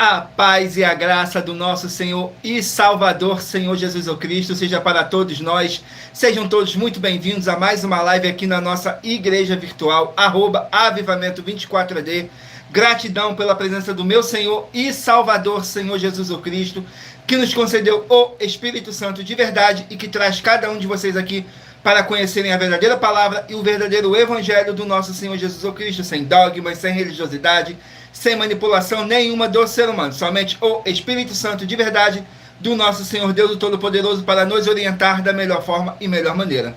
A paz e a graça do nosso Senhor e Salvador, Senhor Jesus Cristo, seja para todos nós. Sejam todos muito bem-vindos a mais uma live aqui na nossa igreja virtual, @avivamento24AD. Gratidão pela presença do meu Senhor e Salvador, Senhor Jesus Cristo, que nos concedeu o Espírito Santo de verdade e que traz cada um de vocês aqui para conhecerem a verdadeira palavra e o verdadeiro evangelho do nosso Senhor Jesus Cristo, sem dogmas, sem religiosidade, sem manipulação nenhuma do ser humano, somente o Espírito Santo de verdade do nosso Senhor Deus, o Todo-Poderoso, para nos orientar da melhor forma e melhor maneira.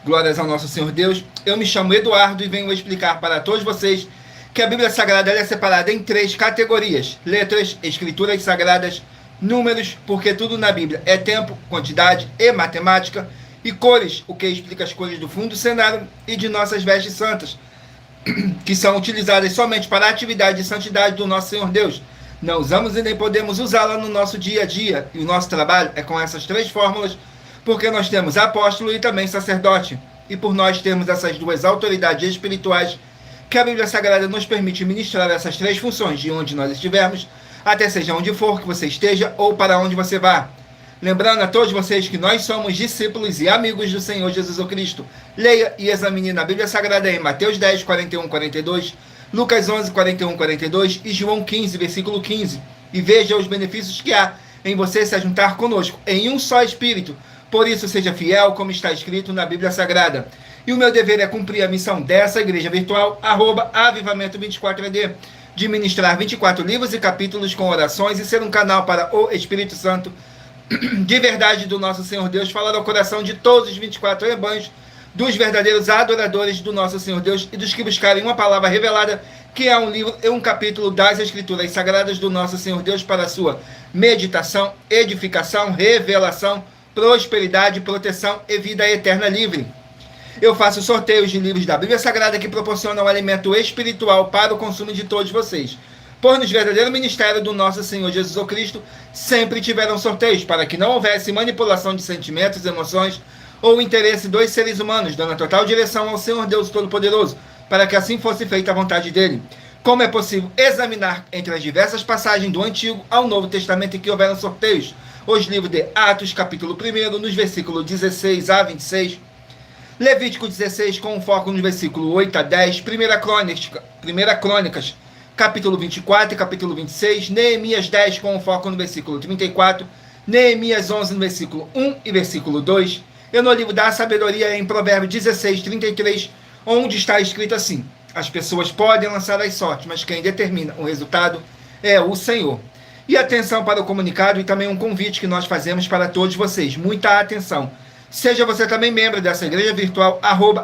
Glórias ao nosso Senhor Deus. Eu me chamo Eduardo e venho explicar para todos vocês que a Bíblia Sagrada é separada em 3 categorias: letras, escrituras sagradas, números, porque tudo na Bíblia é tempo, quantidade e matemática, e cores, o que explica as cores do fundo do cenário e de nossas vestes santas, que são utilizadas somente para a atividade de santidade do nosso Senhor Deus. Não usamos e nem podemos usá-la no nosso dia a dia, e o nosso trabalho é com essas 3 fórmulas, porque nós temos apóstolo e também sacerdote, e por nós termos essas 2 autoridades espirituais, que a Bíblia Sagrada nos permite ministrar essas 3 funções de onde nós estivermos, até seja onde for que você esteja ou para onde você vá. Lembrando a todos vocês que nós somos discípulos e amigos do Senhor Jesus Cristo. Leia e examine na Bíblia Sagrada em Mateus 10, 41, 42, Lucas 11, 41, 42 e João 15, versículo 15. E veja os benefícios que há em você se juntar conosco em um só Espírito. Por isso, seja fiel, como está escrito na Bíblia Sagrada. E o meu dever é cumprir a missão dessa igreja virtual, @avivamento24AD, de ministrar 24 livros e capítulos com orações e ser um canal para o Espírito Santo de verdade do nosso Senhor Deus, falar ao coração de todos os 24 rebanhos, dos verdadeiros adoradores do nosso Senhor Deus e dos que buscarem uma palavra revelada, que é um livro e um capítulo das Escrituras Sagradas do nosso Senhor Deus, para a sua meditação, edificação, revelação, prosperidade, proteção e vida eterna livre. Eu faço sorteios de livros da Bíblia Sagrada que proporcionam alimento espiritual para o consumo de todos vocês. Pois no verdadeiro ministério do nosso Senhor Jesus Cristo sempre tiveram sorteios, para que não houvesse manipulação de sentimentos, emoções ou interesse dos seres humanos, dando total direção ao Senhor Deus Todo-Poderoso, para que assim fosse feita a vontade dele. Como é possível examinar entre as diversas passagens do Antigo ao Novo Testamento em que houveram sorteios? Os livros de Atos, capítulo 1, nos versículos 16 a 26, Levítico 16, com foco no versículo 8 a 10, 1 Crônicas, capítulo 24 e capítulo 26, Neemias 10, com foco no versículo 34, Neemias 11, no versículo 1 e versículo 2, e no livro da sabedoria, em Provérbios 16, 33, onde está escrito assim: as pessoas podem lançar as sortes, mas quem determina o resultado é o Senhor. E atenção para o comunicado e também um convite que nós fazemos para todos vocês. Muita atenção. Seja você também membro dessa igreja virtual,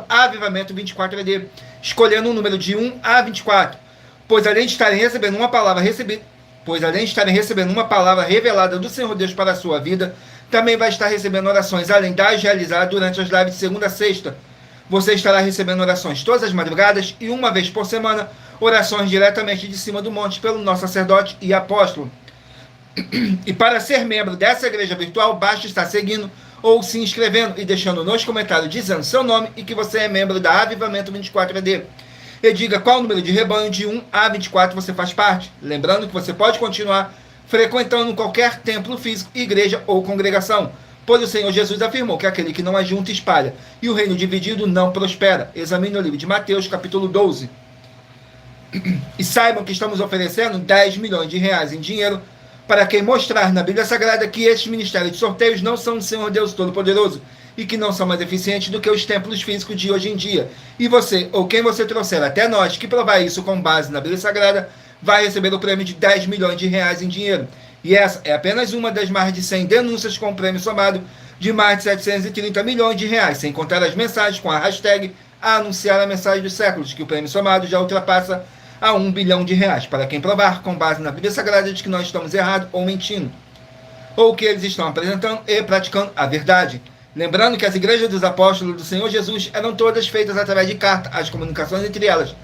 @avivamento24AD, escolhendo um número de 1 a 24. Pois além de estarem recebendo uma palavra revelada do Senhor Deus para a sua vida, também vai estar recebendo orações além das realizadas durante as lives de segunda a sexta. Você estará recebendo orações todas as madrugadas e uma vez por semana, orações diretamente de cima do monte pelo nosso sacerdote e apóstolo. E para ser membro dessa igreja virtual, basta estar seguindo ou se inscrevendo e deixando nos comentários dizendo seu nome e que você é membro da Avivamento 24AD. E diga qual número de rebanho de 1 a 24 você faz parte. Lembrando que você pode continuar frequentando qualquer templo físico, igreja ou congregação, pois o Senhor Jesus afirmou que aquele que não ajunta espalha, e o reino dividido não prospera. Examine o livro de Mateus, capítulo 12. E saibam que estamos oferecendo 10 milhões de reais em dinheiro para quem mostrar na Bíblia Sagrada que esses ministérios de sorteios não são do Senhor Deus Todo-Poderoso e que não são mais eficientes do que os templos físicos de hoje em dia. E você, ou quem você trouxer até nós, que provar isso com base na Bíblia Sagrada, vai receber o prêmio de 10 milhões de reais em dinheiro. E essa é apenas uma das mais de 100 denúncias com prêmio somado de mais de 730 milhões de reais, sem contar as mensagens com a hashtag a anunciar a mensagem dos séculos, que o prêmio somado já ultrapassa a 1 bilhão de reais, para quem provar com base na Bíblia Sagrada de que nós estamos errados ou mentindo, ou que eles estão apresentando e praticando a verdade. Lembrando que as igrejas dos apóstolos do Senhor Jesus eram todas feitas através de carta, as comunicações entre elas.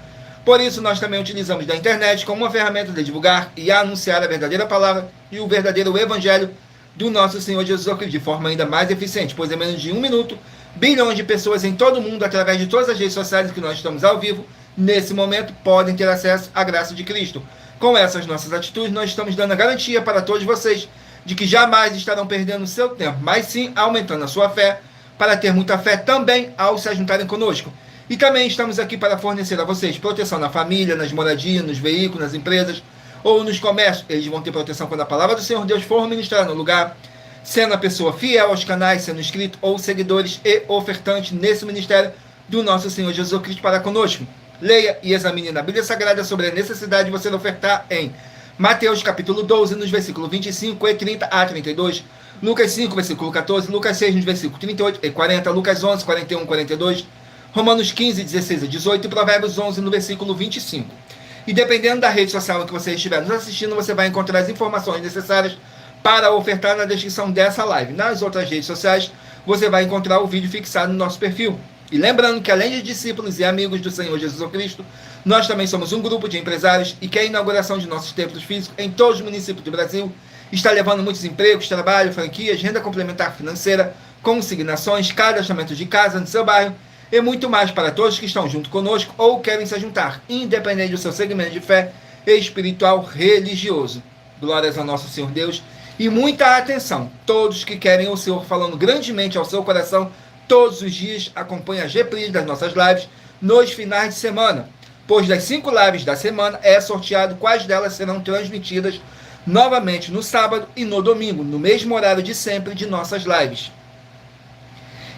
Por isso, nós também utilizamos da internet como uma ferramenta de divulgar e anunciar a verdadeira palavra e o verdadeiro evangelho do nosso Senhor Jesus Cristo de forma ainda mais eficiente, pois em menos de 1 minuto, bilhões de pessoas em todo o mundo, através de todas as redes sociais que nós estamos ao vivo, nesse momento, podem ter acesso à graça de Cristo. Com essas nossas atitudes, nós estamos dando a garantia para todos vocês de que jamais estarão perdendo o seu tempo, mas sim aumentando a sua fé, para ter muita fé também ao se juntarem conosco. E também estamos aqui para fornecer a vocês proteção na família, nas moradias, nos veículos, nas empresas ou nos comércios. Eles vão ter proteção quando a palavra do Senhor Deus for ministrar no lugar, sendo a pessoa fiel aos canais, sendo inscrito ou seguidores e ofertantes nesse ministério do nosso Senhor Jesus Cristo para conosco. Leia e examine na Bíblia Sagrada sobre a necessidade de você ofertar em Mateus capítulo 12, nos versículos 25 e 30 a 32, Lucas 5, versículo 14, Lucas 6, nos versículos 38 e 40, Lucas 11, 41 e 42, Romanos 15, 16 e 18 e Provérbios 11, no versículo 25. E dependendo da rede social em que você estiver nos assistindo, você vai encontrar as informações necessárias para ofertar na descrição dessa live. Nas outras redes sociais, você vai encontrar o vídeo fixado no nosso perfil. E lembrando que além de discípulos e amigos do Senhor Jesus Cristo, nós também somos um grupo de empresários e que a inauguração de nossos templos físicos em todos os municípios do Brasil está levando muitos empregos, trabalho, franquias, renda complementar financeira, consignações, cadastramento de casa no seu bairro e muito mais para todos que estão junto conosco ou querem se juntar, independente do seu segmento de fé espiritual religioso. Glórias ao nosso Senhor Deus e muita atenção. Todos que querem o Senhor falando grandemente ao seu coração todos os dias, acompanhem as reprises das nossas lives nos finais de semana, pois das 5 lives da semana é sorteado quais delas serão transmitidas novamente no sábado e no domingo, no mesmo horário de sempre de nossas lives.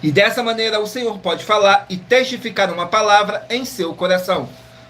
E dessa maneira o Senhor pode falar e testificar uma palavra em seu coração.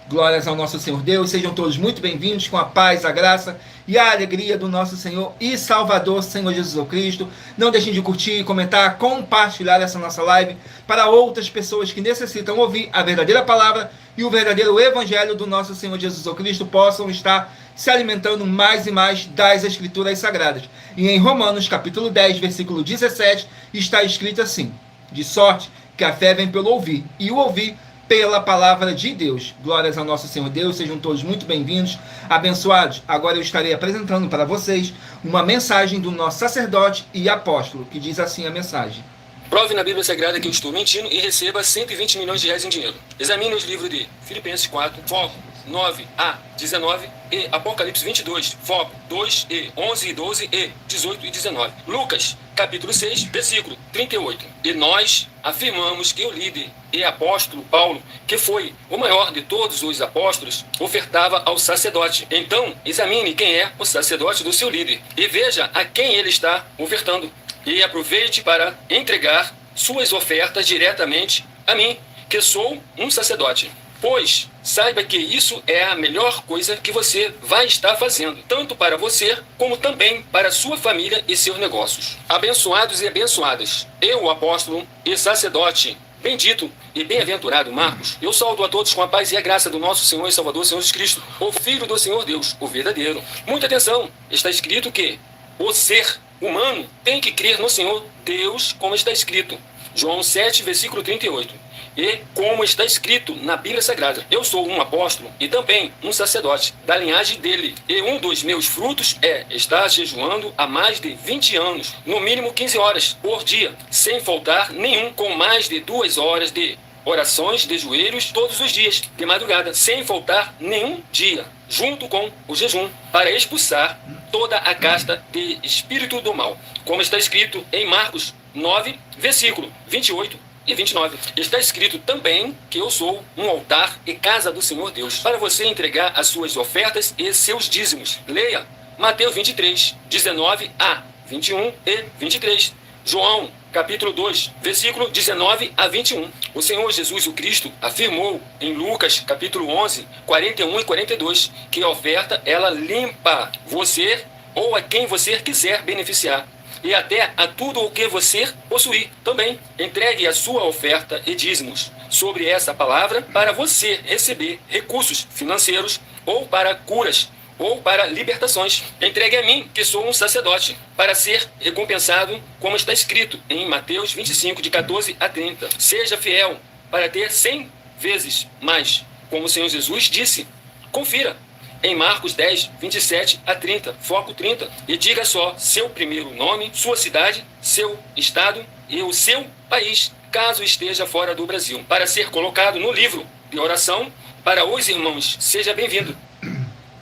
Glórias ao nosso Senhor Deus, sejam todos muito bem-vindos com a paz, a graça e a alegria do nosso Senhor e Salvador, Senhor Jesus Cristo. Não deixem de curtir, comentar, compartilhar essa nossa live para outras pessoas que necessitam ouvir a verdadeira palavra e o verdadeiro evangelho do nosso Senhor Jesus Cristo possam estar se alimentando mais e mais das Escrituras Sagradas. E em Romanos capítulo 10, versículo 17, está escrito assim: de sorte que a fé vem pelo ouvir, e o ouvir pela palavra de Deus. Glórias ao nosso Senhor Deus, sejam todos muito bem-vindos, abençoados. Agora eu estarei apresentando para vocês uma mensagem do nosso sacerdote e apóstolo, que diz assim a mensagem. Prove na Bíblia Sagrada que eu estou mentindo e receba 120 milhões de reais em dinheiro. Examine os livros de Filipenses 4, foco 9 a 19 e Apocalipse 22, foco 2 e 11 e 12 e 18 e 19. Lucas, capítulo 6, versículo 38. E nós afirmamos que o líder e apóstolo Paulo, que foi o maior de todos os apóstolos, ofertava ao sacerdote. Então, examine quem é o sacerdote do seu líder e veja a quem ele está ofertando. E aproveite para entregar suas ofertas diretamente a mim, que sou um sacerdote. Pois saiba que isso é a melhor coisa que você vai estar fazendo, tanto para você, como também para sua família e seus negócios. Abençoados e abençoadas, eu, o apóstolo e sacerdote, bendito e bem-aventurado Marcos, eu saúdo a todos com a paz e a graça do nosso Senhor e Salvador, Senhor Jesus Cristo, o Filho do Senhor Deus, o verdadeiro. Muita atenção, está escrito que o ser humano tem que crer no Senhor Deus, como está escrito. João 7, versículo 38. E como está escrito na Bíblia Sagrada, eu sou um apóstolo e também um sacerdote da linhagem dele. E um dos meus frutos é estar jejuando há mais de 20 anos, no mínimo 15 horas por dia, sem faltar nenhum, com mais de 2 horas de orações de joelhos todos os dias, de madrugada, sem faltar nenhum dia, junto com o jejum, para expulsar toda a casta de espírito do mal, como está escrito em Marcos 9, versículo 28 e 29. Está escrito também que eu sou um altar e casa do Senhor Deus, para você entregar as suas ofertas e seus dízimos. Leia Mateus 23, 19 a 21 e 23. João, capítulo 2, versículo 19 a 21. O Senhor Jesus o Cristo afirmou em Lucas, capítulo 11, 41 e 42, que a oferta, ela limpa você ou a quem você quiser beneficiar, e até a tudo o que você possuir também. Entregue a sua oferta e dízimos sobre essa palavra para você receber recursos financeiros, ou para curas, ou para libertações. Entregue a mim, que sou um sacerdote, para ser recompensado, como está escrito em Mateus 25, de 14 a 30. Seja fiel para ter 100 vezes mais, como o Senhor Jesus disse. Confira em Marcos 10, 27 a 30, foco 30, e diga só seu primeiro nome, sua cidade, seu estado e o seu país, caso esteja fora do Brasil, para ser colocado no livro de oração para os irmãos. Seja bem-vindo.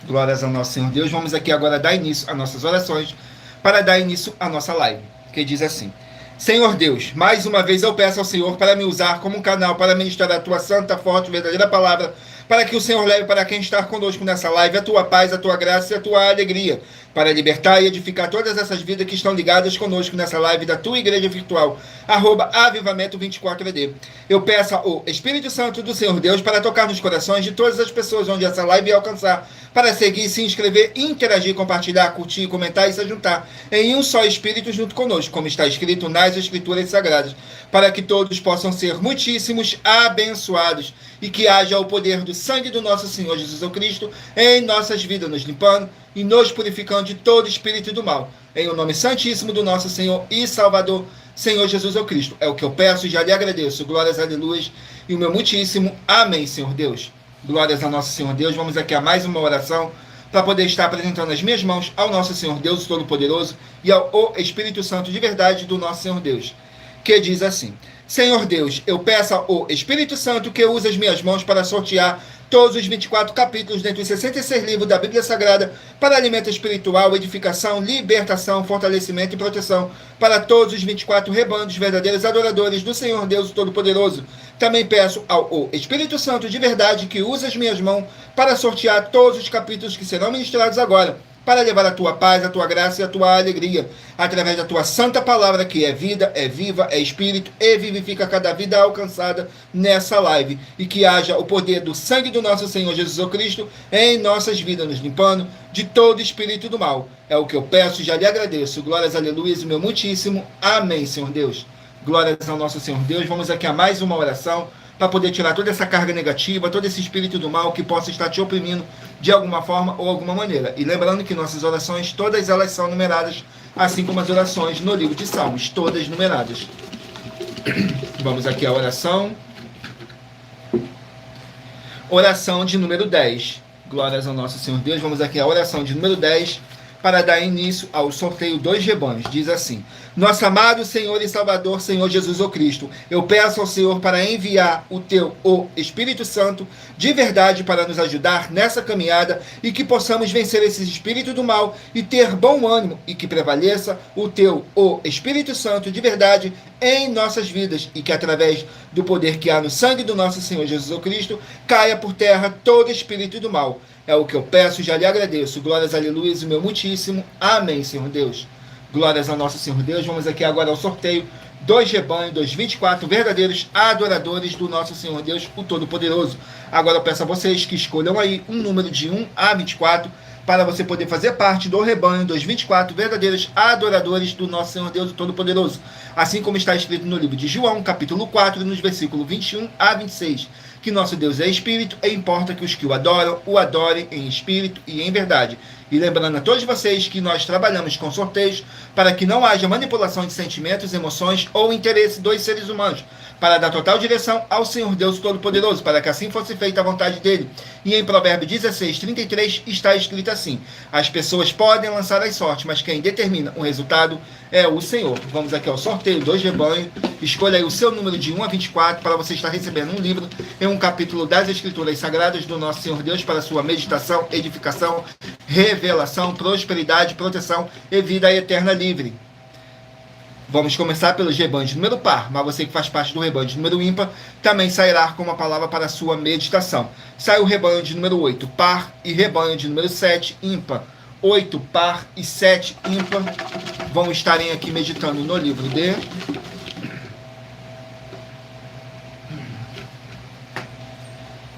Glórias ao nosso Senhor Deus. Vamos aqui agora dar início às nossas orações para dar início à nossa live, que diz assim: Senhor Deus, mais uma vez eu peço ao Senhor para me usar como um canal para ministrar a tua santa, forte, verdadeira palavra, para que o Senhor leve para quem está conosco nessa live a tua paz, a tua graça e a tua alegria, para libertar e edificar todas essas vidas que estão ligadas conosco nessa live da tua igreja virtual, @avivamento24ED. Eu peço ao Espírito Santo do Senhor Deus para tocar nos corações de todas as pessoas onde essa live alcançar, para seguir, se inscrever, interagir, compartilhar, curtir, comentar e se juntar em um só Espírito junto conosco, como está escrito nas Escrituras Sagradas, para que todos possam ser muitíssimos abençoados e que haja o poder do sangue do nosso Senhor Jesus Cristo em nossas vidas, nos limpando e nos purificando de todo espírito do mal. Em o nome santíssimo do nosso Senhor e Salvador, Senhor Jesus Cristo. É o que eu peço e já lhe agradeço. Glórias, aleluias e o meu muitíssimo amém, Senhor Deus. Glórias ao nosso Senhor Deus. Vamos aqui a mais uma oração para poder estar apresentando as minhas mãos ao nosso Senhor Deus Todo-Poderoso e ao Espírito Santo de verdade do nosso Senhor Deus, que diz assim: Senhor Deus, eu peço ao Espírito Santo que use as minhas mãos para sortear todos os 24 capítulos dentre os 66 livros da Bíblia Sagrada para alimento espiritual, edificação, libertação, fortalecimento e proteção para todos os 24 rebanhos verdadeiros adoradores do Senhor Deus Todo-Poderoso. Também peço ao Espírito Santo de verdade que use as minhas mãos para sortear todos os capítulos que serão ministrados agora, para levar a tua paz, a tua graça e a tua alegria, através da tua santa palavra, que é vida, é viva, é espírito e vivifica cada vida alcançada nessa live, e que haja o poder do sangue do nosso Senhor Jesus Cristo em nossas vidas, nos limpando de todo espírito do mal. É o que eu peço e já lhe agradeço. Glórias, aleluias, meu muitíssimo amém, Senhor Deus. Glórias ao nosso Senhor Deus. Vamos aqui a mais uma oração para poder tirar toda essa carga negativa, todo esse espírito do mal que possa estar te oprimindo de alguma forma ou alguma maneira. E lembrando que nossas orações, todas elas são numeradas, assim como as orações no livro de Salmos, todas numeradas. Vamos aqui à oração. Oração de número 10. Glórias ao nosso Senhor Deus. Vamos aqui à oração de número 10, para dar início ao sorteio dos rebanhos. Diz assim: Nosso amado Senhor e Salvador, Senhor Jesus Cristo, eu peço ao Senhor para enviar o Espírito Santo de verdade para nos ajudar nessa caminhada e que possamos vencer esse espírito do mal e ter bom ânimo e que prevaleça o Espírito Santo de verdade em nossas vidas e que através do poder que há no sangue do nosso Senhor Jesus Cristo caia por terra todo espírito do mal. É o que eu peço e já lhe agradeço. Glórias, aleluias, o meu muitíssimo amém, Senhor Deus. Glórias ao nosso Senhor Deus. Vamos aqui agora ao sorteio dos rebanhos, dos 24 verdadeiros adoradores do nosso Senhor Deus, o Todo-Poderoso. Agora eu peço a vocês que escolham aí um número de 1 a 24 para você poder fazer parte do rebanho dos 24 verdadeiros adoradores do nosso Senhor Deus, o Todo-Poderoso. Assim como está escrito no livro de João, capítulo 4, nos versículos 21 a 26. Que nosso Deus é espírito e importa que os que o adorem em espírito e em verdade. E lembrando a todos vocês que nós trabalhamos com sorteios para que não haja manipulação de sentimentos, emoções ou interesse dos seres humanos, para dar total direção ao Senhor Deus Todo-Poderoso, para que assim fosse feita a vontade dele. E em Provérbios 16:33 está escrito assim: as pessoas podem lançar as sortes, mas quem determina o resultado é o Senhor. Vamos aqui ao sorteio dos rebanhos. Escolha aí o seu número de 1 a 24 para você estar recebendo um livro em um capítulo das Escrituras Sagradas do nosso Senhor Deus para sua meditação, edificação, revelação, prosperidade, proteção e vida eterna livre. Vamos começar pelos rebanhos de número par, mas você que faz parte do rebanho de número ímpar também sairá com uma palavra para a sua meditação. Sai o rebanho de número 8, par, e rebanho de número 7, ímpar. 8, par e 7, ímpar. Vão estarem aqui meditando no livro de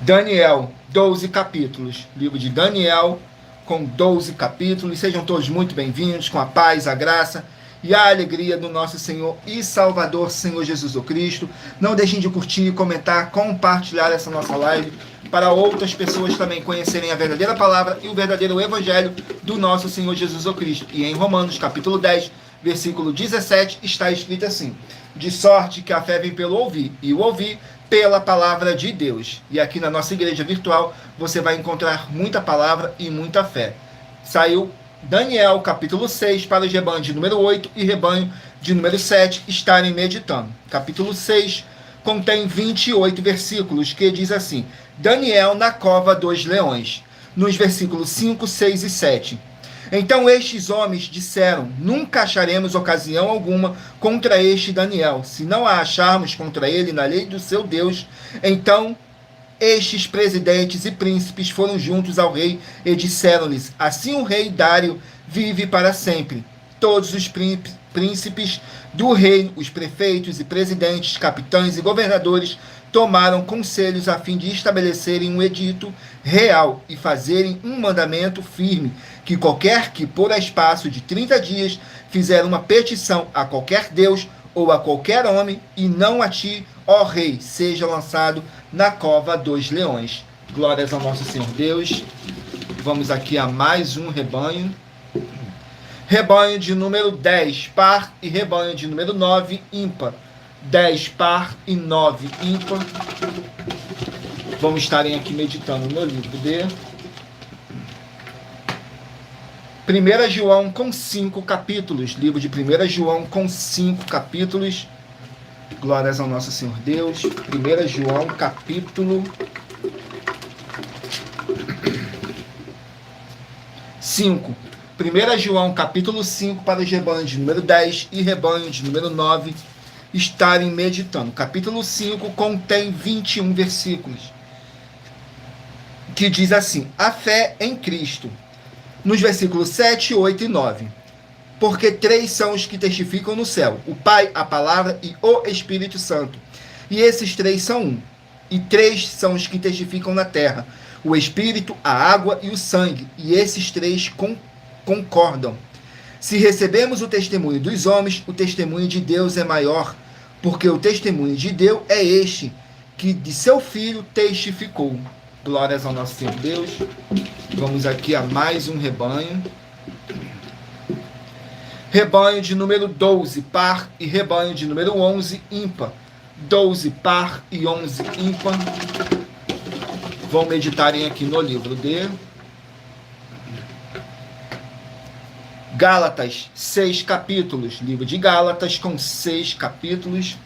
Daniel, 12 capítulos. Livro de Daniel com 12 capítulos. Sejam todos muito bem-vindos, com a paz, a graça e a alegria do nosso Senhor e Salvador, Senhor Jesus Cristo. Não deixem de curtir, comentar, compartilhar essa nossa live para outras pessoas também conhecerem a verdadeira palavra e o verdadeiro evangelho do nosso Senhor Jesus Cristo. E em Romanos, capítulo 10, versículo 17, está escrito assim: de sorte que a fé vem pelo ouvir, e o ouvir pela palavra de Deus. E aqui na nossa igreja virtual, você vai encontrar muita palavra e muita fé. Saiu Daniel, capítulo 6, para os rebanhos de número 8 e rebanho de número 7 estarem meditando. Capítulo 6 contém 28 versículos, que diz assim: Daniel na cova dos leões, nos versículos 5, 6 e 7. Então estes homens disseram: nunca acharemos ocasião alguma contra este Daniel. Se não a acharmos contra ele na lei do seu Deus, então estes presidentes e príncipes foram juntos ao rei e disseram-lhes: assim o rei Dário vive para sempre. Todos os príncipes do reino, os prefeitos e presidentes, capitães e governadores, tomaram conselhos a fim de estabelecerem um edito real e fazerem um mandamento firme, que qualquer que por espaço de 30 dias fizer uma petição a qualquer Deus ou a qualquer homem, e não a ti, ó rei, seja lançado na cova dos leões. Glórias ao nosso Senhor Deus. Vamos aqui a mais um rebanho. Rebanho de número 10, par, e rebanho de número 9, ímpar. 10 par e 9 ímpar. Vamos estarem aqui meditando no livro de 1 João com 5 capítulos. Livro de 1 João com 5 capítulos. Glórias ao nosso Senhor Deus. 1 João capítulo 5. 1 João capítulo 5 para os rebanhos de número 10 e rebanho de número 9 estarem meditando. Capítulo 5 contém 21 versículos, que diz assim: a fé em Cristo. Nos versículos 7, 8 e 9. Porque 3 são os que testificam no céu: o Pai, a Palavra e o Espírito Santo. E esses 3 são um. E 3 são os que testificam na terra: o Espírito, a água e o sangue. E esses 3 concordam. Se recebemos o testemunho dos homens, o testemunho de Deus é maior, porque o testemunho de Deus é este, que de seu Filho testificou. Glórias ao nosso Senhor Deus. Vamos aqui a mais um rebanho. Rebanho de número 12, par, e rebanho de número 11, ímpar. 12 par e 11 ímpar. Vão meditarem aqui no livro de Gálatas, 6 capítulos. Livro de Gálatas com 6 capítulos.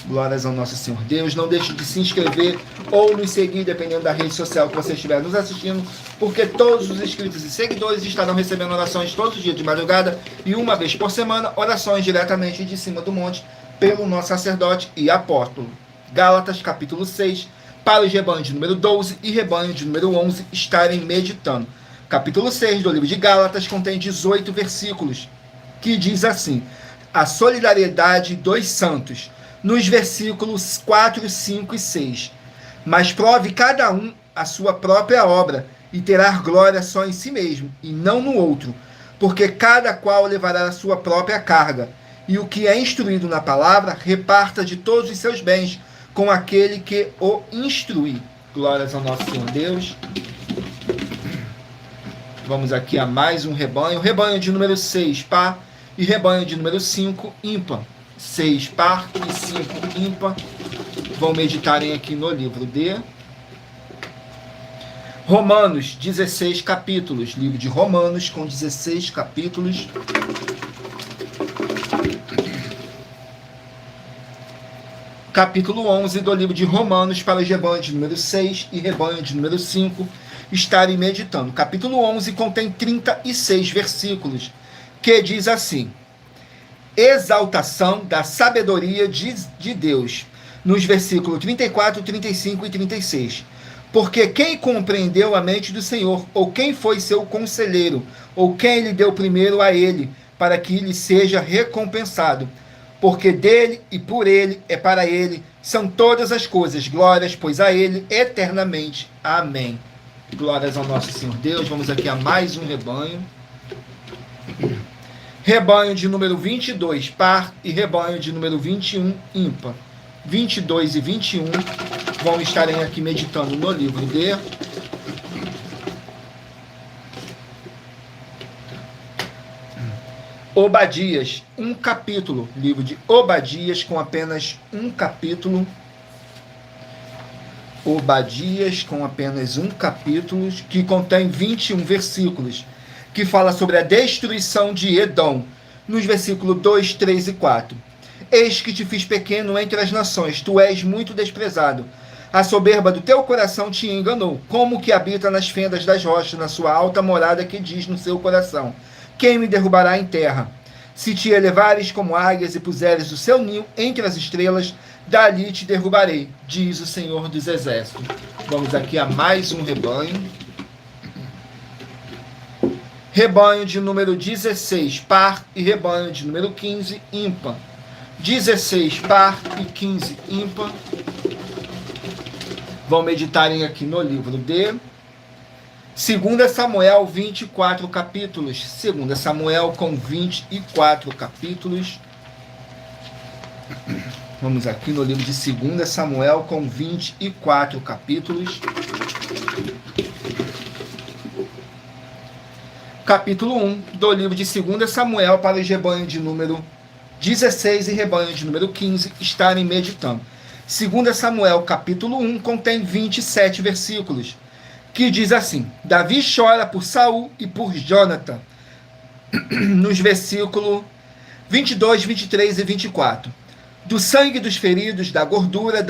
Glórias ao nosso Senhor Deus. Não deixe de se inscrever ou nos seguir, dependendo da rede social que você estiver nos assistindo, porque todos os inscritos e seguidores estarão recebendo orações todos os dias de madrugada e uma vez por semana, orações diretamente de cima do monte pelo nosso sacerdote e apóstolo. Gálatas capítulo 6, para os rebanhos de número 12 e rebanho de número 11 estarem meditando. Capítulo 6 do livro de Gálatas contém 18 versículos, que diz assim: a solidariedade dos santos. Nos versículos 4, 5 e 6. Mas prove cada um a sua própria obra, e terá glória só em si mesmo, e não no outro, porque cada qual levará a sua própria carga. E o que é instruído na palavra, reparta de todos os seus bens com aquele que o instrui. Glórias ao nosso Senhor Deus. Vamos aqui a mais um rebanho. Rebanho de número 6, par, e rebanho de número 5, ímpar. 6 par e 5 ímpar. Vão meditarem aqui no livro de Romanos, 16 capítulos. Livro de Romanos com 16 capítulos. Capítulo 11 do livro de Romanos para os rebanhos de número 6 e rebanho de número 5 estarem meditando. Capítulo 11 contém 36 versículos, que diz assim: exaltação da sabedoria de Deus, nos versículos 34, 35 e 36. Porque quem compreendeu a mente do Senhor, ou quem foi seu conselheiro, ou quem lhe deu primeiro a ele, para que lhe seja recompensado? Porque dele e por ele é para ele são todas as coisas, glórias, pois a ele eternamente. Amém. Glórias ao nosso Senhor Deus. Vamos aqui a mais um rebanho. Rebanho de número 22, par, e rebanho de número 21, ímpar. 22 e 21 vão estarem aqui meditando no livro de Obadias, um capítulo. Livro de Obadias com apenas um capítulo. Obadias com apenas um capítulo, que contém 21 versículos, que fala sobre a destruição de Edom, nos versículos 2, 3 e 4. Eis que te fiz pequeno entre as nações, tu és muito desprezado, A soberba do teu coração te enganou, como que habita nas fendas das rochas, na sua alta morada que diz no seu coração: quem me derrubará em terra? Se te elevares como águias e puseres o seu ninho entre as estrelas, dali te derrubarei, diz o Senhor dos Exércitos. Vamos aqui a mais um rebanho. Rebanho de número 16, par, e rebanho de número 15, ímpar. 16, par, e 15, ímpar. Vão meditarem aqui no livro de 2 Samuel, 24 capítulos. 2 Samuel com 24 capítulos. Vamos aqui no livro de 2 Samuel com 24 capítulos. Capítulo 1 do livro de 2 Samuel para os rebanhos de número 16 e rebanho de número 15 estarem meditando. 2 Samuel capítulo 1 contém 27 versículos, que diz assim: Davi chora por Saul e por Jonatã, nos versículos 22, 23 e 24. Do sangue dos feridos, da gordura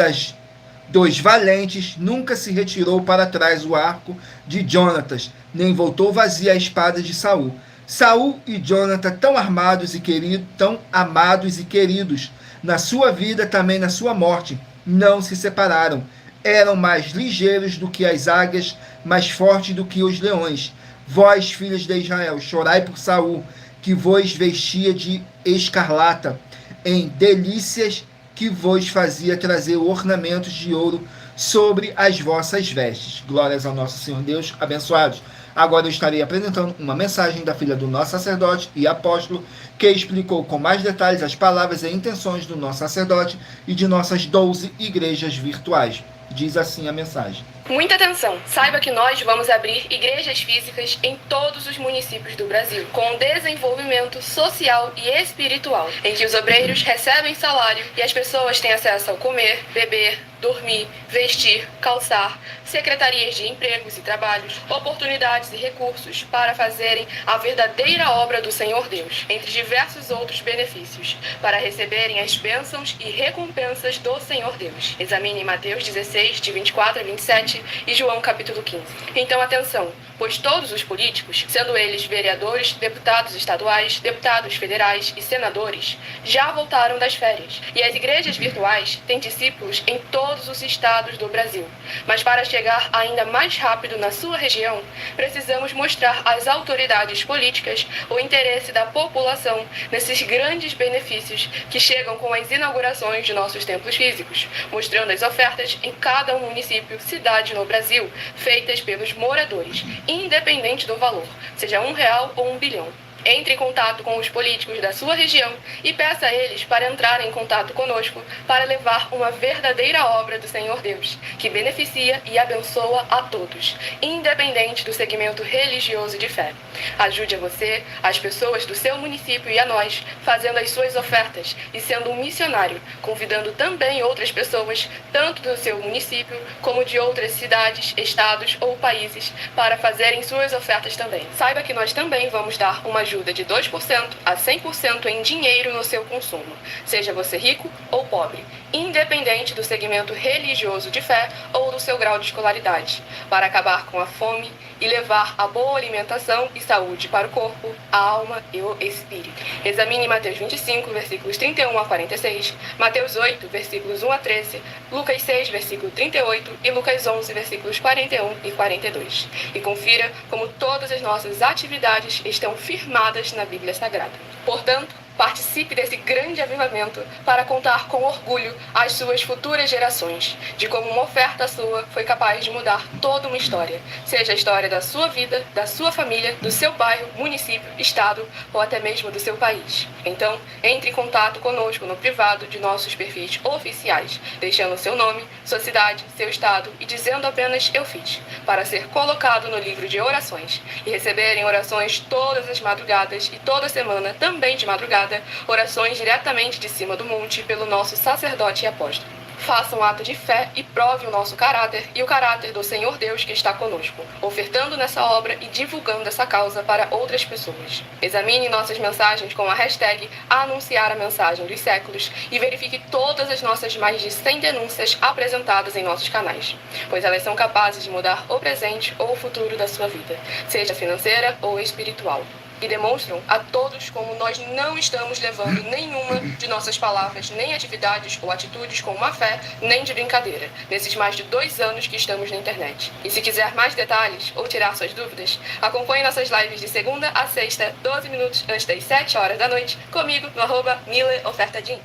dos valentes, nunca se retirou para trás o arco de Jonatas, nem voltou vazia a espada de Saul. Saul e Jonatã, tão armados e queridos, tão amados e queridos, na sua vida, também na sua morte, não se separaram. Eram mais ligeiros do que as águias, mais fortes do que os leões. Vós, filhos de Israel, chorai por Saul, que vos vestia de escarlata, em delícias que vos fazia trazer ornamentos de ouro sobre as vossas vestes. Glórias ao nosso Senhor Deus, abençoados. Agora eu estarei apresentando uma mensagem da filha do nosso sacerdote e apóstolo, que explicou com mais detalhes as palavras e intenções do nosso sacerdote e de nossas 12 igrejas virtuais. Diz assim a mensagem. Muita atenção! Saiba que nós vamos abrir igrejas físicas em todos os municípios do Brasil, com desenvolvimento social e espiritual, em que os obreiros recebem salário e as pessoas têm acesso ao comer, beber, dormir, vestir, calçar, secretarias de empregos e trabalhos, oportunidades e recursos para fazerem a verdadeira obra do Senhor Deus, entre diversos outros benefícios, para receberem as bênçãos e recompensas do Senhor Deus. Examine Mateus 16, de 24 a 27 e João capítulo 15. Então atenção, pois todos os políticos, sendo eles vereadores, deputados estaduais, deputados federais e senadores, já voltaram das férias, e as igrejas virtuais têm discípulos em todos os estados do Brasil. Mas para chegar ainda mais rápido na sua região, precisamos mostrar às autoridades políticas o interesse da população nesses grandes benefícios que chegam com as inaugurações de nossos templos físicos, mostrando as ofertas em cada município, cidade no Brasil, feitas pelos moradores, independente do valor, seja R$1 ou 1 bilhão. Entre em contato com os políticos da sua região e peça a eles para entrar em contato conosco para levar uma verdadeira obra do Senhor Deus, que beneficia e abençoa a todos, independente do segmento religioso de fé. Ajude a você, as pessoas do seu município e a nós, fazendo as suas ofertas e sendo um missionário, convidando também outras pessoas, tanto do seu município como de outras cidades, estados ou países, para fazerem suas ofertas também. Saiba que nós também vamos dar uma ajuda de 2% a 100% em dinheiro no seu consumo, seja você rico ou pobre, independente do segmento religioso de fé ou do seu grau de escolaridade, para acabar com a fome e levar a boa alimentação e saúde para o corpo, a alma e o espírito. Examine Mateus 25, versículos 31 a 46, Mateus 8, versículos 1 a 13, Lucas 6, versículo 38 e Lucas 11, versículos 41 e 42. E confira como todas as nossas atividades estão firmadas na Bíblia Sagrada. Portanto, participe desse grande avivamento para contar com orgulho às suas futuras gerações de como uma oferta sua foi capaz de mudar toda uma história, seja a história da sua vida, da sua família, do seu bairro, município, estado ou até mesmo do seu país. Então, entre em contato conosco no privado de nossos perfis oficiais, deixando seu nome, sua cidade, seu estado e dizendo apenas "eu fiz", para ser colocado no livro de orações e receberem orações todas as madrugadas e toda semana, também de madrugada, orações diretamente de cima do monte pelo nosso sacerdote e apóstolo. Faça um ato de fé e prove o nosso caráter e o caráter do Senhor Deus que está conosco, ofertando nessa obra e divulgando essa causa para outras pessoas. Examine nossas mensagens com a hashtag Anunciar a Mensagem dos Séculos e verifique todas as nossas mais de 100 denúncias apresentadas em nossos canais, pois elas são capazes de mudar o presente ou o futuro da sua vida, seja financeira ou espiritual. E demonstram a todos como nós não estamos levando nenhuma de nossas palavras, nem atividades ou atitudes com má fé, nem de brincadeira, nesses mais de 2 anos que estamos na internet. E se quiser mais detalhes ou tirar suas dúvidas, acompanhe nossas lives de segunda a sexta, 12 minutos antes das 7 horas da noite, comigo no @MileOfertaDin.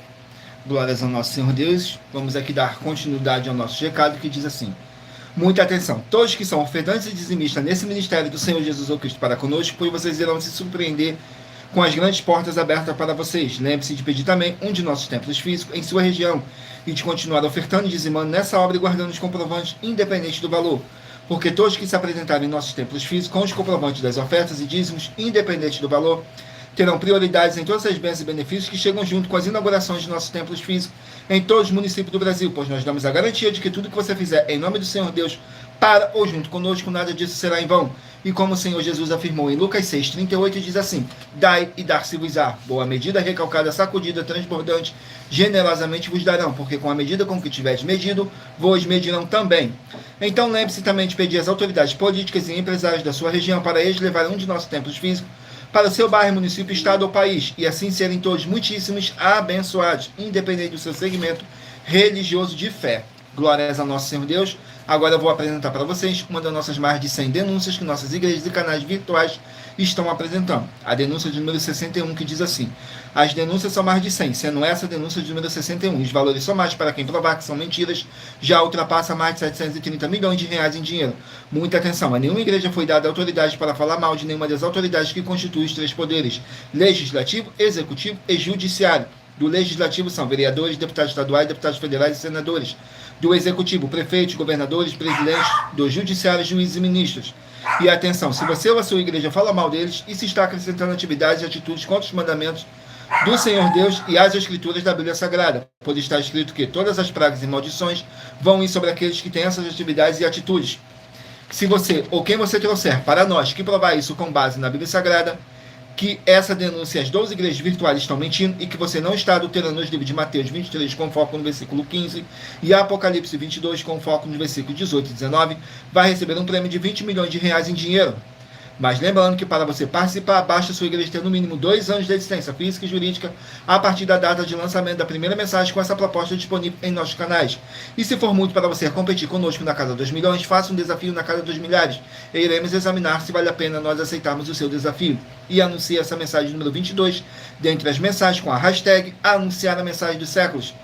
Glórias ao nosso Senhor Deus. Vamos aqui dar continuidade ao nosso recado que diz assim: muita atenção, todos que são ofertantes e dizimistas nesse ministério do Senhor Jesus ou Cristo para conosco, pois vocês irão se surpreender com as grandes portas abertas para vocês. Lembre-se de pedir também um de nossos templos físicos em sua região e de continuar ofertando e dizimando nessa obra e guardando os comprovantes independente do valor. Porque todos que se apresentarem em nossos templos físicos com os comprovantes das ofertas e dízimos independente do valor, terão prioridades em todas as bênçãos e benefícios que chegam junto com as inaugurações de nossos templos físicos em todos os municípios do Brasil, pois nós damos a garantia de que tudo que você fizer em nome do Senhor Deus, para ou junto conosco, nada disso será em vão. E como o Senhor Jesus afirmou em Lucas 6,38, diz assim: dai e dar-se-vos-á. Boa medida, recalcada, sacudida, transbordante, generosamente vos darão, porque com a medida com que tiveres medido, vos medirão também. Então lembre-se também de pedir às autoridades políticas e empresários da sua região para eles levarem um de nossos templos físicos para o seu bairro, município, estado ou país, e assim serem todos muitíssimos abençoados, independente do seu segmento religioso de fé. Glórias ao nosso Senhor Deus. Agora eu vou apresentar para vocês uma das nossas mais de 100 denúncias que nossas igrejas e canais virtuais estão apresentando. A denúncia de número 61, que diz assim: as denúncias são mais de 100, sendo essa a denúncia de número 61. Os valores somados para quem provar que são mentiras já ultrapassa mais de 730 milhões de reais em dinheiro. Muita atenção, a nenhuma igreja foi dada autoridade para falar mal de nenhuma das autoridades que constituem os 3 poderes: legislativo, executivo e judiciário. Do legislativo são vereadores, deputados estaduais, deputados federais e senadores. Do executivo, prefeitos, governadores, presidentes. Do judiciário, juízes e ministros. E atenção, se você ou a sua igreja fala mal deles e se está acrescentando atividades e atitudes contra os mandamentos do Senhor Deus e as escrituras da Bíblia Sagrada, pois está escrito que todas as pragas e maldições vão ir sobre aqueles que têm essas atividades e atitudes. Se você ou quem você trouxer para nós que provar isso com base na Bíblia Sagrada, que essa denúncia, as 12 igrejas virtuais estão mentindo e que você não está adulterando os livros de Mateus 23 com foco no versículo 15 e Apocalipse 22 com foco no versículo 18 e 19, vai receber um prêmio de 20 milhões de reais em dinheiro. Mas lembrando que para você participar, basta a sua igreja ter no mínimo 2 anos de existência física e jurídica a partir da data de lançamento da primeira mensagem com essa proposta disponível em nossos canais. E se for muito para você competir conosco na Casa dos Milhões, faça um desafio na Casa dos Milhares. E iremos examinar se vale a pena nós aceitarmos o seu desafio. E anuncie essa mensagem número 22, dentre as mensagens com a hashtag Anunciar a Mensagem dos Séculos.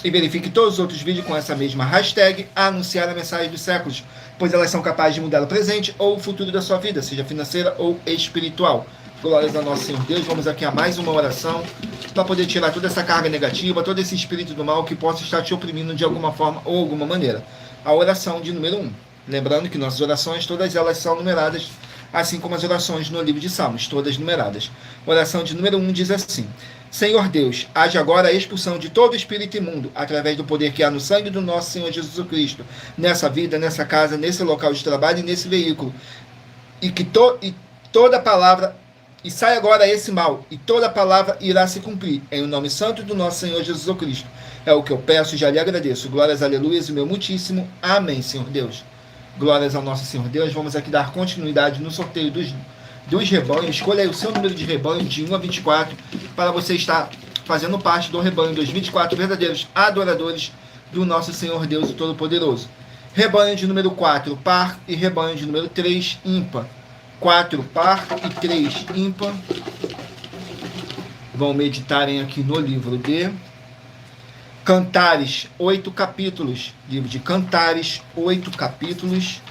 E verifique todos os outros vídeos com essa mesma hashtag Anunciar a Mensagem dos Séculos, pois elas são capazes de mudar o presente ou o futuro da sua vida, seja financeira ou espiritual. Glórias ao nosso Senhor Deus. Vamos aqui a mais uma oração para poder tirar toda essa carga negativa, todo esse espírito do mal que possa estar te oprimindo de alguma forma ou alguma maneira. A oração de número 1. Lembrando que nossas orações, todas elas são numeradas, assim como as orações no livro de Salmos, todas numeradas. Oração de número 1 diz assim: Senhor Deus, age agora a expulsão de todo espírito imundo, através do poder que há no sangue do nosso Senhor Jesus Cristo, nessa vida, nessa casa, nesse local de trabalho e nesse veículo. E que toda palavra, e sai agora esse mal, e toda palavra irá se cumprir, em o nome santo do nosso Senhor Jesus Cristo. É o que eu peço e já lhe agradeço. Glórias, aleluias, o meu muitíssimo. Amém, Senhor Deus. Glórias ao nosso Senhor Deus. Vamos aqui dar continuidade no sorteio dos rebanhos. Escolha aí o seu número de rebanho de 1 a 24 para você estar fazendo parte do rebanho dos 24 verdadeiros adoradores do nosso Senhor Deus Todo-Poderoso. Rebanho de número 4, par, e rebanho de número 3, ímpar. 4, par e 3, ímpar. Vão meditarem aqui no livro de Cantares, 8 capítulos. Livro de Cantares, 8 capítulos.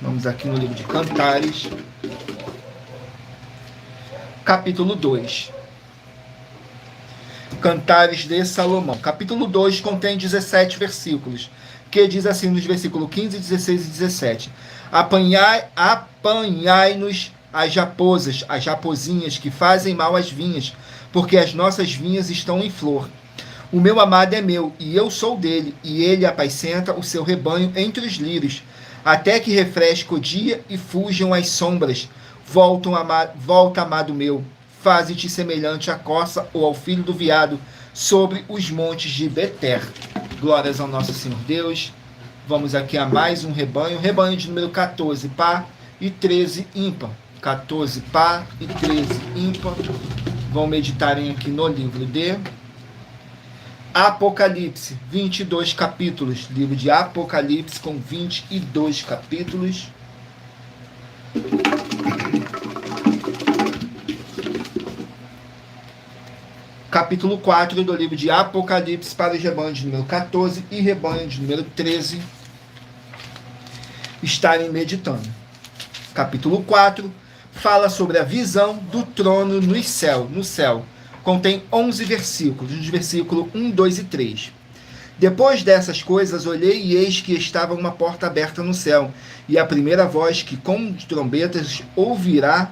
Vamos aqui no livro de Cantares, capítulo 2. Cantares de Salomão. Capítulo 2 contém 17 versículos, que diz assim nos versículos 15, 16 e 17. Apanhai-nos as raposas, as rapozinhas que fazem mal às vinhas, porque as nossas vinhas estão em flor. O meu amado é meu, e eu sou dele, e ele apacenta o seu rebanho entre os lírios, até que refresque o dia e fujam as sombras. Volta, amado meu, faze-te semelhante à corça ou ao filho do veado sobre os montes de Beter. Glórias ao nosso Senhor Deus. Vamos aqui a mais um rebanho, rebanho de número 14, par, e 13, ímpar. 14, par, e 13, ímpar. Vão meditarem aqui no livro de Apocalipse, 22 capítulos. Livro de Apocalipse com 22 capítulos. Capítulo 4 do livro de Apocalipse para os rebanhos de número 14 e rebanho de número 13 estarem meditando. Capítulo 4 fala sobre a visão do trono no céu. Contém 11 versículos, os versículos 1, 2 e 3. Depois dessas coisas, olhei e eis que estava uma porta aberta no céu, e a primeira voz que com trombetas ouvirá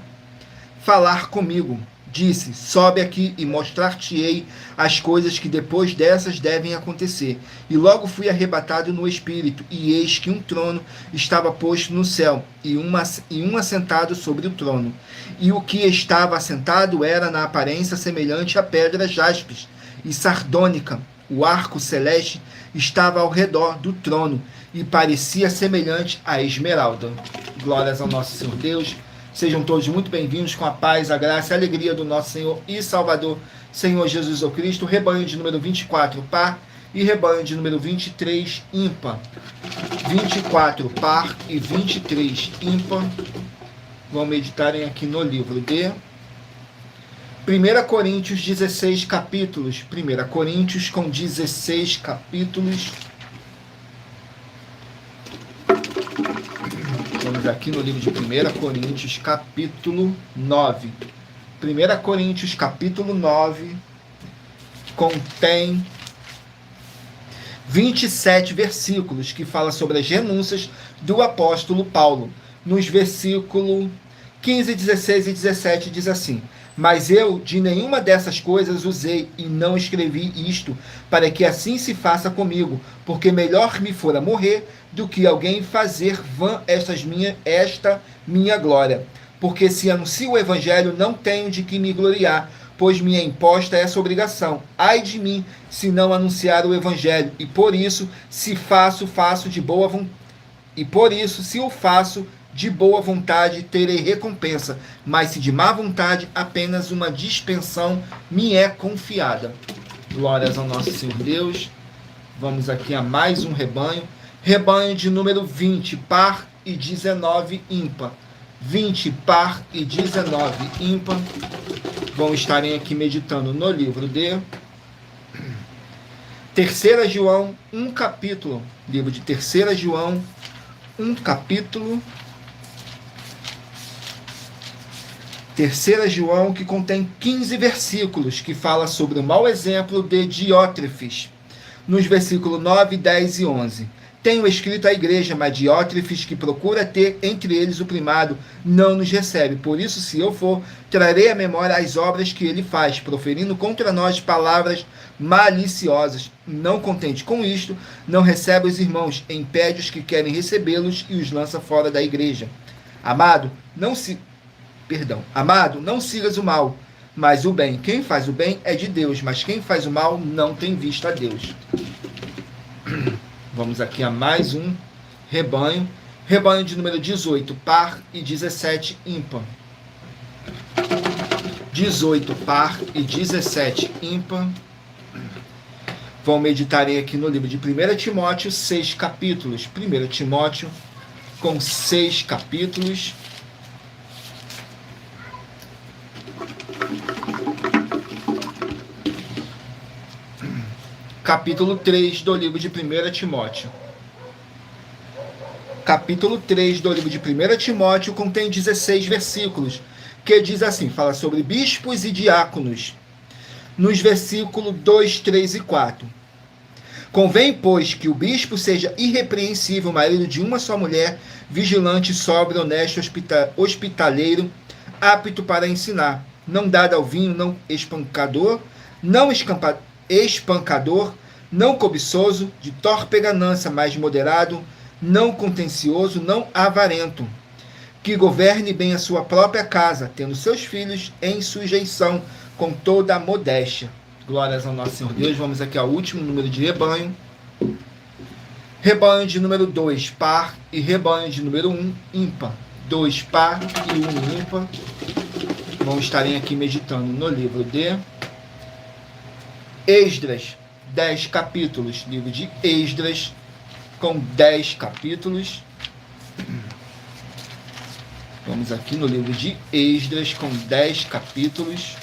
falar comigo, disse, sobe aqui e mostrar-te-ei as coisas que depois dessas devem acontecer. E logo fui arrebatado no espírito, e eis que um trono estava posto no céu, e um assentado sobre o trono. E o que estava assentado era na aparência semelhante a pedra jaspis e sardônica. O arco celeste estava ao redor do trono, e parecia semelhante a esmeralda. Glórias ao nosso Senhor Deus. Sejam todos muito bem-vindos com a paz, a graça e a alegria do nosso Senhor e Salvador, Senhor Jesus Cristo. Rebanho de número 24, par, e rebanho de número 23, ímpar. 24, par, e 23, ímpar. Vão meditarem aqui no livro de 1 Coríntios, 16 capítulos. 1 Coríntios com 16 capítulos. Vamos aqui no livro de 1 Coríntios, capítulo 9. 1 Coríntios, capítulo 9, contém 27 versículos que fala sobre as renúncias do apóstolo Paulo. Nos versículos 15, 16 e 17 diz assim: mas eu de nenhuma dessas coisas usei e não escrevi isto, para que assim se faça comigo, porque melhor me fora morrer do que alguém fazer vã esta minha glória. Porque se anuncio o evangelho, não tenho de que me gloriar, pois me é imposta essa obrigação. Ai de mim, se não anunciar o evangelho, e por isso, se faço de boa vontade, e por isso, se o faço de boa vontade, terei recompensa, mas se de má vontade, apenas uma dispensão me é confiada. Glórias ao nosso Senhor Deus. Vamos aqui a mais um rebanho. Rebanho de número 20, par, e 19, ímpar. 20, par, e 19, ímpar. Vão estarem aqui meditando no livro de 3 João, um capítulo. Livro de 3 João, um capítulo. 3 João, que contém 15 versículos, que fala sobre o mau exemplo de Diótrefes. Nos versículos 9, 10 e 11. Tenho escrito à igreja, mas Diótrefes, que procura ter entre eles o primado, não nos recebe. Por isso, se eu for, trarei à memória as obras que ele faz, proferindo contra nós palavras maliciosas. Não contente com isto, não recebe os irmãos, impede os que querem recebê-los e os lança fora da igreja. Amado, não sigas o mal, mas o bem. Quem faz o bem é de Deus, mas quem faz o mal não tem visto a Deus. Vamos aqui a mais um rebanho. Rebanho de número 18, par, e 17, ímpar. 18, par, e 17, ímpar. Vão meditarem aqui no livro de 1 Timóteo, 6 capítulos. 1 Timóteo com 6 capítulos. Capítulo 3 do livro de 1 Timóteo. Capítulo 3 do livro de 1 Timóteo contém 16 versículos, que diz assim, fala sobre bispos e diáconos. Nos versículos 2, 3 e 4. Convém, pois, que o bispo seja irrepreensível, marido de uma só mulher, vigilante, sóbrio, honesto, hospitaleiro, apto para ensinar, não dado ao vinho, não espancador, espancador, não cobiçoso, de torpe ganância, mas moderado, não contencioso, não avarento, que governe bem a sua própria casa, tendo seus filhos em sujeição, com toda a modéstia. Glórias ao nosso Senhor Deus. Vamos aqui ao último número de rebanho. Rebanho de número 2, par, e rebanho de número 1, ímpar. 2 par e 1 ímpar. Vamos estarem aqui meditando no livro de Esdras, 10 capítulos. Livro de Esdras, com 10 capítulos. Vamos aqui no livro de Esdras, com 10 capítulos.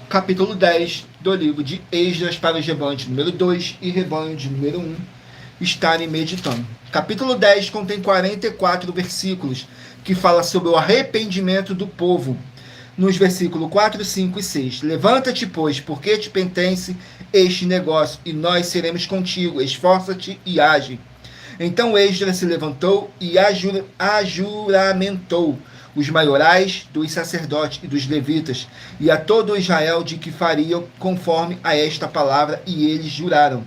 Capítulo 10 do livro de Esdras, para os rebanhos de número 2 e rebanho de número 1 estarem meditando. Capítulo 10 contém 44 versículos, que fala sobre o arrependimento do povo. Nos versículos 4, 5 e 6. Levanta-te, pois, porque te pertence este negócio, e nós seremos contigo. Esforça-te e age. Então Esdras se levantou e ajuramentou os maiorais dos sacerdotes e dos levitas, e a todo Israel, de que fariam conforme a esta palavra, e eles juraram.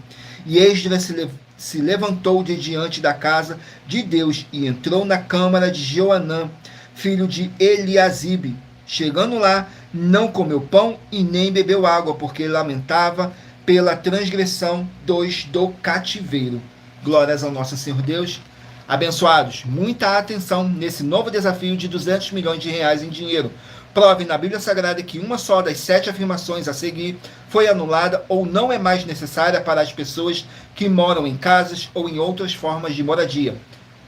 E Esdras se levantou de diante da casa de Deus, e entrou na câmara de Joanã, filho de Eliasibe. Chegando lá, não comeu pão e nem bebeu água, porque lamentava pela transgressão dos do cativeiro. Glórias ao nosso Senhor Deus. Abençoados, muita atenção nesse novo desafio de 200 milhões de reais em dinheiro. Prove na Bíblia Sagrada que uma só das 7 afirmações a seguir foi anulada ou não é mais necessária para as pessoas que moram em casas ou em outras formas de moradia.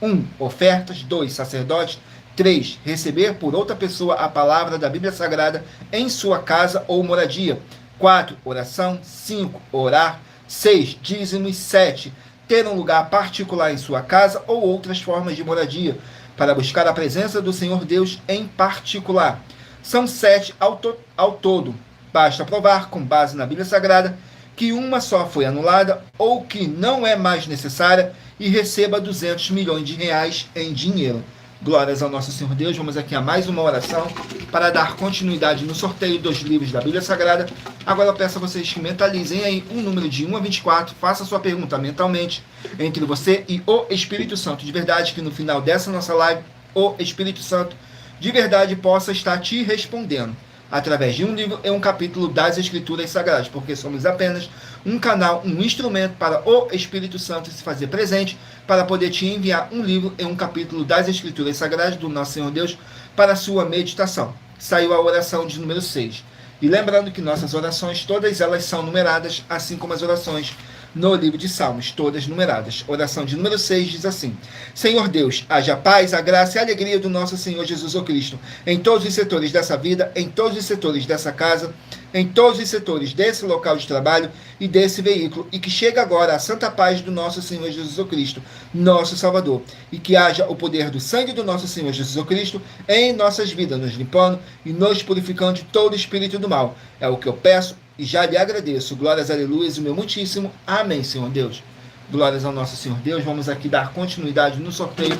1. Ofertas. 2. Sacerdotes. 3. Receber por outra pessoa a palavra da Bíblia Sagrada em sua casa ou moradia. 4. Oração. 5. Orar. 6. Dízimos. 7. Ter um lugar particular em sua casa ou outras formas de moradia, para buscar a presença do Senhor Deus em particular. São 7 ao todo. Basta provar, com base na Bíblia Sagrada, que uma só foi anulada ou que não é mais necessária e receba 200 milhões de reais em dinheiro. Glórias ao nosso Senhor Deus. Vamos aqui a mais uma oração para dar continuidade no sorteio dos livros da Bíblia Sagrada. Agora eu peço a vocês que mentalizem aí um número de 1 a 24. Faça sua pergunta mentalmente entre você e o Espírito Santo de verdade, que no final dessa nossa live, o Espírito Santo de verdade possa estar te respondendo através de um livro e um capítulo das Escrituras Sagradas, porque somos apenas um canal, um instrumento para o Espírito Santo se fazer presente, para poder te enviar um livro e um capítulo das Escrituras Sagradas do nosso Senhor Deus para a sua meditação. Saiu a oração de número 6. E lembrando que nossas orações, todas elas são numeradas, assim como as orações no livro de Salmos, todas numeradas. Oração de número 6 diz assim: Senhor Deus, haja paz, a graça e a alegria do nosso Senhor Jesus o Cristo, em todos os setores dessa vida, em todos os setores dessa casa, em todos os setores desse local de trabalho e desse veículo, e que chegue agora a santa paz do nosso Senhor Jesus o Cristo, nosso Salvador, e que haja o poder do sangue do nosso Senhor Jesus o Cristo em nossas vidas, nos limpando e nos purificando de todo espírito do mal. É o que eu peço e já lhe agradeço. Glórias, aleluias, o meu muitíssimo. Amém, Senhor Deus. Glórias ao nosso Senhor Deus. Vamos aqui dar continuidade no sorteio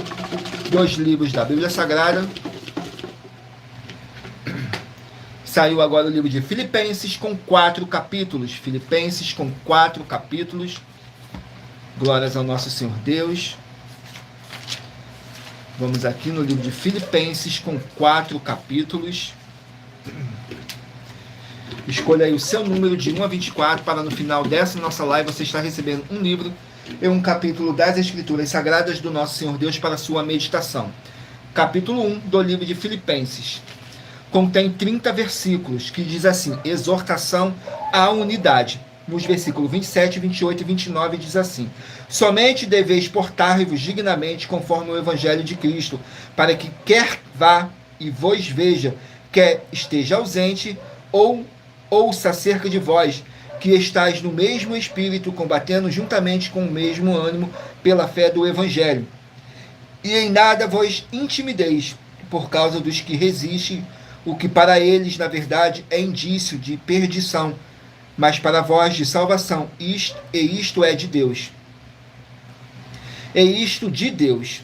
dos livros da Bíblia Sagrada. Saiu agora o livro de Filipenses com 4 capítulos. Filipenses com 4 capítulos. Glórias ao nosso Senhor Deus. Vamos aqui no livro de Filipenses com 4 capítulos. Escolha aí o seu número de 1 a 24 para no final dessa nossa live você estar recebendo um livro e um capítulo das Escrituras Sagradas do nosso Senhor Deus para a sua meditação. Capítulo 1 do livro de Filipenses. Contém 30 versículos que diz assim: exortação à unidade. Nos versículos 27, 28 e 29 diz assim: somente deveis portar-vos dignamente conforme o Evangelho de Cristo, para que quer vá e vos veja, quer esteja ausente ou ouça acerca de vós, que estáis no mesmo espírito, combatendo juntamente com o mesmo ânimo pela fé do Evangelho. E em nada vos intimideis, por causa dos que resistem, o que para eles, na verdade, é indício de perdição, mas para vós de salvação, e isto é de Deus. E isto de Deus,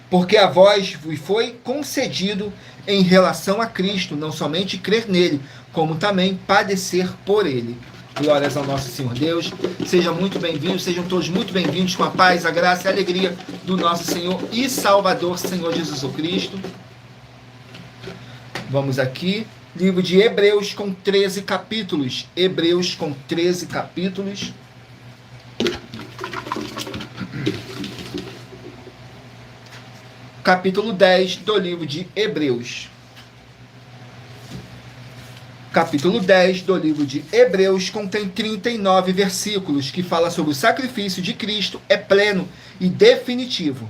porque a vós vos foi concedido em relação a Cristo, não somente crer nele, como também padecer por ele. Glórias ao nosso Senhor Deus. Sejam muito bem-vindos, sejam todos muito bem-vindos com a paz, a graça e a alegria do nosso Senhor e Salvador, Senhor Jesus Cristo. Vamos aqui, livro de Hebreus com 13 capítulos. Hebreus com 13 capítulos. Capítulo 10 do livro de Hebreus. Capítulo 10 do livro de Hebreus contém 39 versículos que fala sobre o sacrifício de Cristo é pleno e definitivo.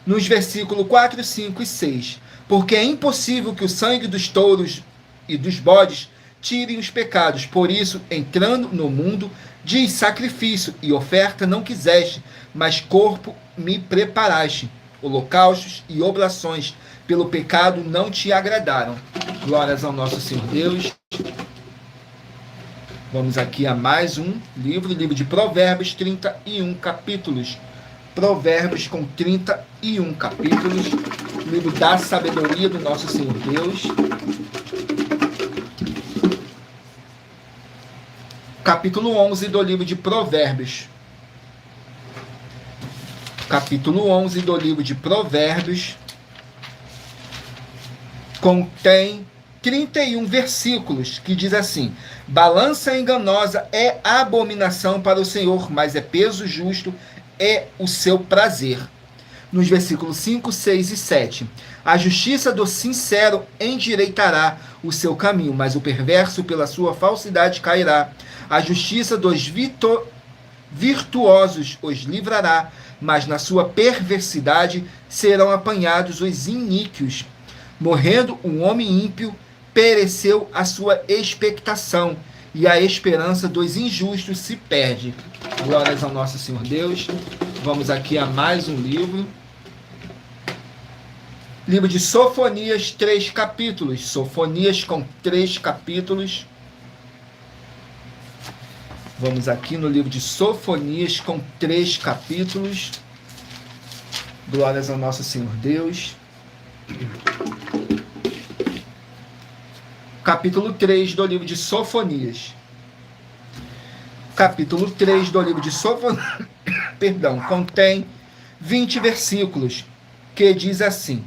Nos versículos 4, 5 e 6. Porque é impossível que o sangue dos touros e dos bodes tirem os pecados. Por isso, entrando no mundo de sacrifício e oferta não quiseste, mas corpo me preparaste. Holocaustos e oblações pelo pecado não te agradaram. Glórias ao nosso Senhor Deus. Vamos aqui a mais um livro de Provérbios, 31 capítulos. Provérbios com 31 capítulos. Livro da sabedoria do nosso Senhor Deus. Capítulo 11 do livro de Provérbios. Capítulo 11 do livro de Provérbios contém 31 versículos que diz assim: balança enganosa é abominação para o Senhor, mas é peso justo é o seu prazer. Nos versículos 5, 6 e 7. A justiça do sincero endireitará o seu caminho, mas o perverso pela sua falsidade cairá. A justiça dos virtuosos os livrará, mas na sua perversidade serão apanhados os iníquos. Morrendo um homem ímpio, pereceu a sua expectação, e a esperança dos injustos se perde. Glórias ao nosso Senhor Deus. Vamos aqui a mais um livro. Livro de Sofonias, 3 capítulos. Sofonias com 3 capítulos. Vamos aqui no livro de Sofonias com 3 capítulos. Glórias ao nosso Senhor Deus. Capítulo 3 do livro de Sofonias. Capítulo 3 do livro de Sofonias, contém 20 versículos, que diz assim: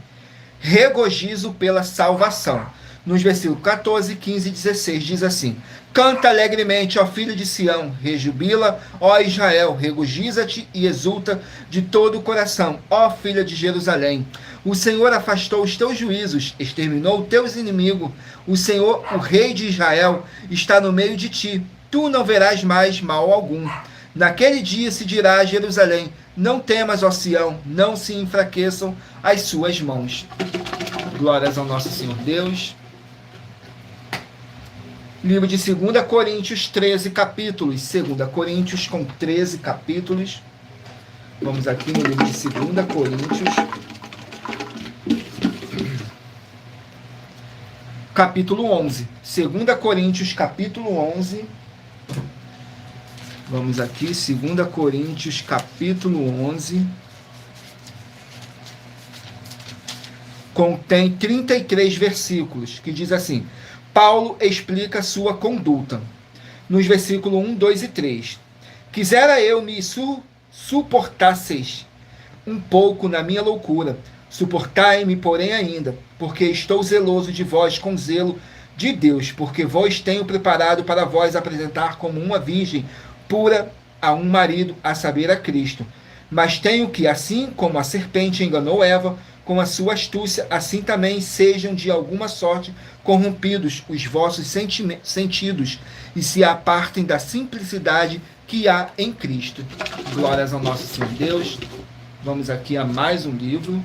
regozijo pela salvação. Nos versículos 14, 15 e 16 diz assim: canta alegremente, ó filho de Sião, rejubila, ó Israel, regozija-te e exulta de todo o coração, ó filha de Jerusalém. O Senhor afastou os teus juízos, exterminou os teus inimigos. O Senhor, o Rei de Israel, está no meio de ti. Tu não verás mais mal algum. Naquele dia se dirá a Jerusalém: não temas, ó Sião, não se enfraqueçam as suas mãos. Glórias ao nosso Senhor Deus. Livro de 2 Coríntios, 13 capítulos. 2 Coríntios com 13 capítulos. Vamos aqui no livro de 2 Coríntios. Capítulo 11. 2 Coríntios, capítulo 11. Vamos aqui, 2 Coríntios, capítulo 11. Contém 33 versículos, que diz assim: Paulo explica sua conduta. Nos versículos 1, 2 e 3. Quisera eu me suportasseis um pouco na minha loucura. Suportai-me, porém, ainda, porque estou zeloso de vós com zelo de Deus, porque vós tenho preparado para vós apresentar como uma virgem pura a um marido, a saber, a Cristo. Mas tenho que, assim como a serpente enganou Eva com a sua astúcia, assim também sejam de alguma sorte corrompidos os vossos sentidos e se apartem da simplicidade que há em Cristo. Glórias ao nosso Senhor Deus. Vamos aqui a mais um livro.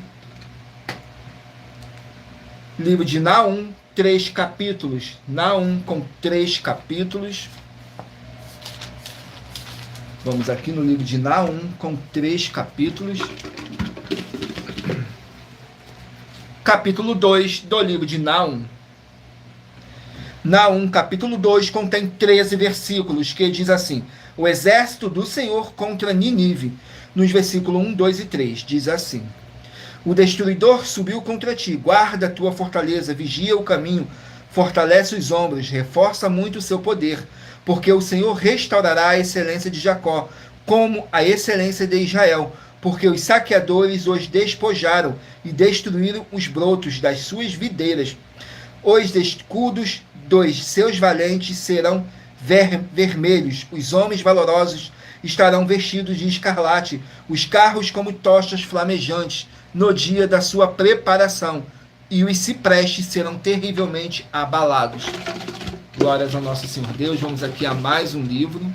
Livro de Naum, 3 capítulos. Naum com 3 capítulos. Vamos aqui no livro de Naum com 3 capítulos. Capítulo 2 do livro de Naum. Naum, capítulo 2, contém 13 versículos, que diz assim: o exército do Senhor contra Nínive. Nos versículos 1, 2 e 3, diz assim: O destruidor subiu contra ti, guarda a tua fortaleza, vigia o caminho, fortalece os ombros, reforça muito o seu poder, porque o Senhor restaurará a excelência de Jacó, como a excelência de Israel, porque os saqueadores os despojaram e destruíram os brotos das suas videiras. Os escudos dos seus valentes serão vermelhos, os homens valorosos estarão vestidos de escarlate, os carros como tochas flamejantes no dia da sua preparação, e os ciprestes serão terrivelmente abalados. Glórias ao nosso Senhor Deus. Vamos aqui a mais um livro.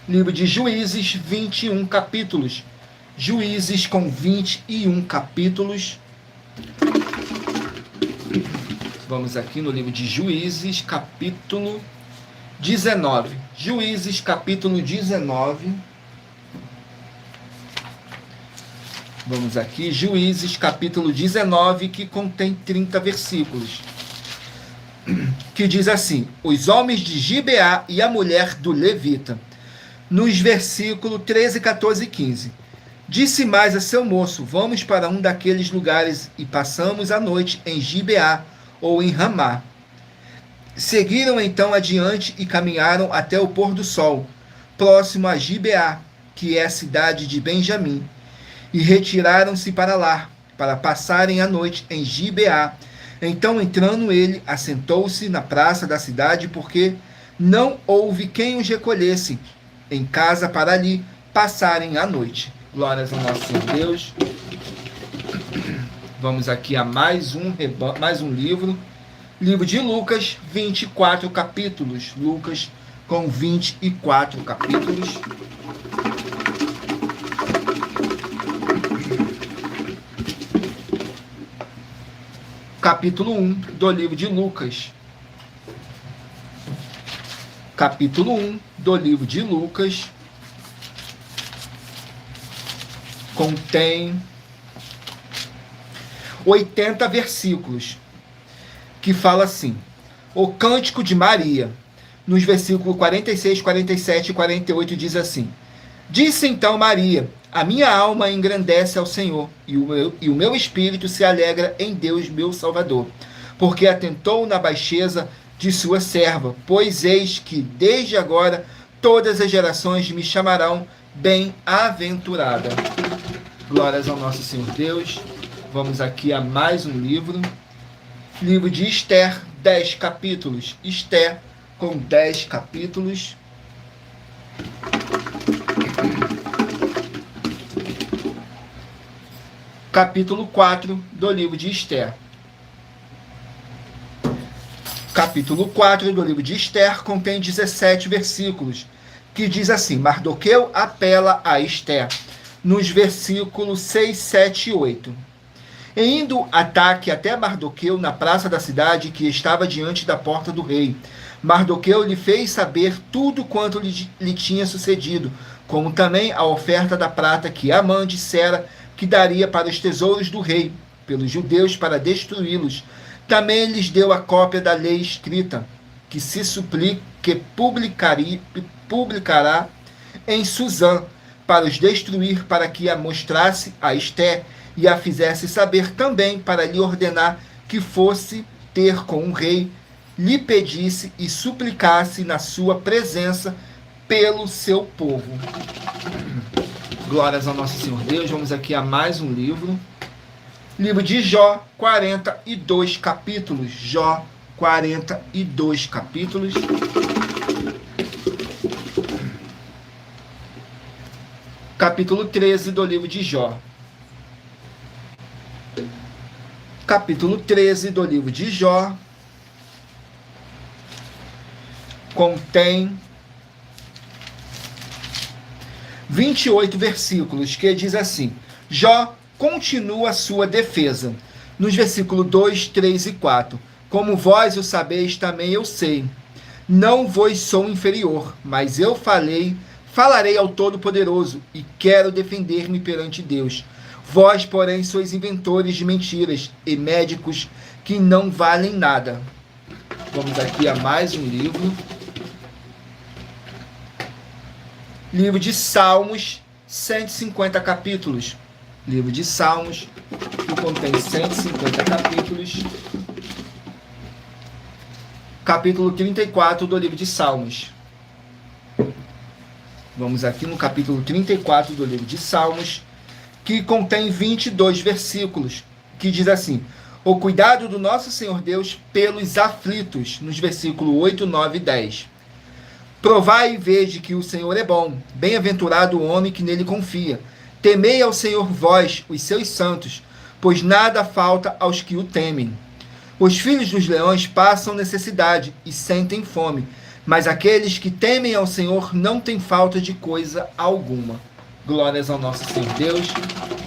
Livro de Juízes, 21 capítulos. Juízes com 21 capítulos. Vamos aqui no livro de Juízes, capítulo 19. Juízes, capítulo 19. Vamos aqui, Juízes, capítulo 19, que contém 30 versículos. Que diz assim: os homens de Gibeá e a mulher do levita. Nos versículos 13, 14 e 15. Disse mais a seu moço: vamos para um daqueles lugares e passamos a noite em Gibeá ou em Ramá. Seguiram então adiante e caminharam até o pôr do sol, próximo a Gibeá, que é a cidade de Benjamim, e retiraram-se para lá, para passarem a noite em Gibeá. Então, entrando ele, assentou-se na praça da cidade, porque não houve quem os recolhesse em casa para ali passarem a noite. Glórias ao nosso Senhor Deus. Vamos aqui a mais um livro. Livro de Lucas, 24 capítulos. Lucas com 24 capítulos. Capítulo 1 do livro de Lucas. Capítulo 1 do livro de Lucas contém 80 versículos, que fala assim: o cântico de Maria. Nos versículos 46, 47 e 48 diz assim: disse então Maria: a minha alma engrandece ao Senhor, e o meu espírito se alegra em Deus, meu Salvador, porque atentou na baixeza de sua serva, pois eis que desde agora todas as gerações me chamarão bem-aventurada. Glórias ao nosso Senhor Deus. Vamos aqui a mais um livro. Livro de Esther, 10 capítulos. Esther com 10 capítulos. Capítulo 4 do livro de Esther. Capítulo 4 do livro de Esther contém 17 versículos, que diz assim: Mardoqueu apela a Esther, nos versículos 6, 7 e 8. E indo ataque até Mardoqueu na praça da cidade que estava diante da porta do rei, Mardoqueu lhe fez saber tudo quanto lhe tinha sucedido, como também a oferta da prata que Amã dissera que daria para os tesouros do rei, pelos judeus para destruí-los. Também lhes deu a cópia da lei escrita, que publicará em Suzã, para os destruir, para que a mostrasse a Esther, e a fizesse saber também, para lhe ordenar que fosse ter com o rei, lhe pedisse e suplicasse na sua presença pelo seu povo. Glórias ao nosso Senhor Deus. Vamos aqui a mais um livro. Livro de Jó, 42 capítulos. Jó, 42 capítulos. Capítulo 13 do livro de Jó. Capítulo 13 do livro de Jó contém 28 versículos, que diz assim: Jó continua a sua defesa. Nos versículos 2, 3 e 4. Como vós o sabeis, também eu sei. Não vos sou inferior, mas eu falarei ao Todo-Poderoso, e quero defender-me perante Deus. Vós, porém, sois inventores de mentiras e médicos que não valem nada. Vamos aqui a mais um livro. Livro de Salmos, 150 capítulos. livro de Salmos, que contém 150 capítulos. Capítulo 34 do livro de Salmos. Vamos aqui no capítulo 34 do livro de Salmos, que contém 22 versículos, que diz assim: o cuidado do nosso Senhor Deus pelos aflitos, nos versículos 8, 9 e 10. Provai e veja que o Senhor é bom, bem-aventurado o homem que nele confia. Temei ao Senhor vós, os seus santos, pois nada falta aos que o temem. Os filhos dos leões passam necessidade e sentem fome, mas aqueles que temem ao Senhor não têm falta de coisa alguma. Glórias ao nosso Senhor Deus.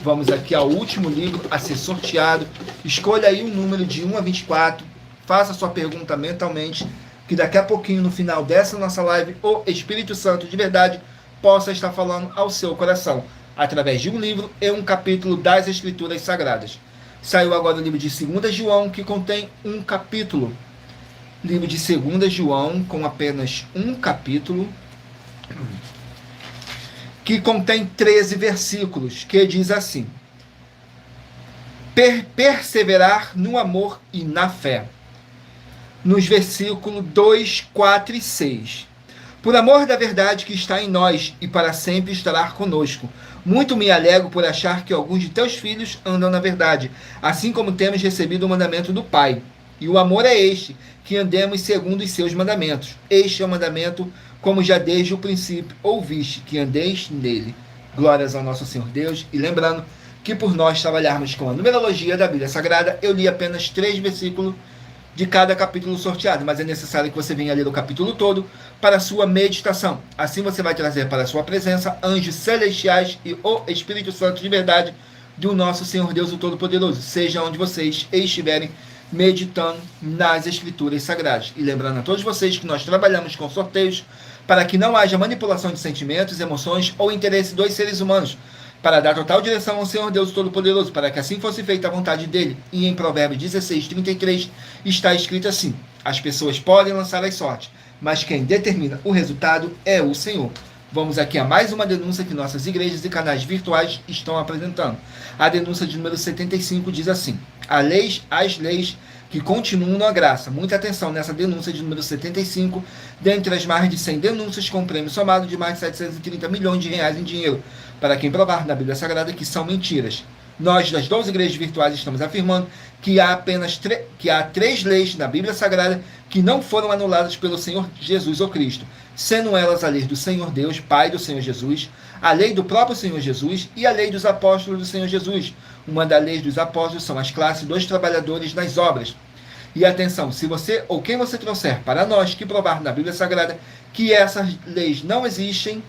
Vamos aqui ao último livro a ser sorteado. Escolha aí um número de 1 a 24. Faça sua pergunta mentalmente, que daqui a pouquinho, no final dessa nossa live, o Espírito Santo de verdade possa estar falando ao seu coração, através de um livro e um capítulo das Escrituras Sagradas. Saiu agora o livro de 2 João, que contém um capítulo. Livro de 2 João, com apenas um capítulo, que contém 13 versículos, que diz assim: perseverar no amor e na fé. Nos versículos 2, 4 e 6. Por amor da verdade que está em nós e para sempre estará conosco. Muito me alegro por achar que alguns de teus filhos andam na verdade, assim como temos recebido o mandamento do Pai. E o amor é este, que andemos segundo os seus mandamentos. Este é o mandamento, como já desde o princípio ouviste, que andeis nele. Glórias ao nosso Senhor Deus. E lembrando que por nós trabalharmos com a numerologia da Bíblia Sagrada, eu li apenas 3 versículos de cada capítulo sorteado, mas é necessário que você venha ler o capítulo todo para a sua meditação. Assim você vai trazer para a sua presença anjos celestiais e o Espírito Santo de verdade do nosso Senhor Deus, o Todo-Poderoso, seja onde vocês estiverem meditando nas Escrituras Sagradas. E lembrando a todos vocês que nós trabalhamos com sorteios para que não haja manipulação de sentimentos, emoções ou interesse dos seres humanos, para dar total direção ao Senhor Deus Todo-Poderoso, para que assim fosse feita a vontade dele. E em Provérbios 16, 33, está escrito assim: as pessoas podem lançar as sortes, mas quem determina o resultado é o Senhor. Vamos aqui a mais uma denúncia que nossas igrejas e canais virtuais estão apresentando. A denúncia de número 75 diz assim: as leis que continuam na graça. Muita atenção nessa denúncia de número 75, dentre as mais de 100 denúncias com um prêmio somado de mais de 730 milhões de reais em dinheiro, para quem provar na Bíblia Sagrada que são mentiras. Nós, das 12 igrejas virtuais, estamos afirmando que há apenas 3 leis na Bíblia Sagrada que não foram anuladas pelo Senhor Jesus ou Cristo, sendo elas a lei do Senhor Deus, Pai do Senhor Jesus, a lei do próprio Senhor Jesus e a lei dos apóstolos do Senhor Jesus. Uma das leis dos apóstolos são as classes dos trabalhadores nas obras. E atenção, se você ou quem você trouxer para nós que provar na Bíblia Sagrada que essas leis não existiam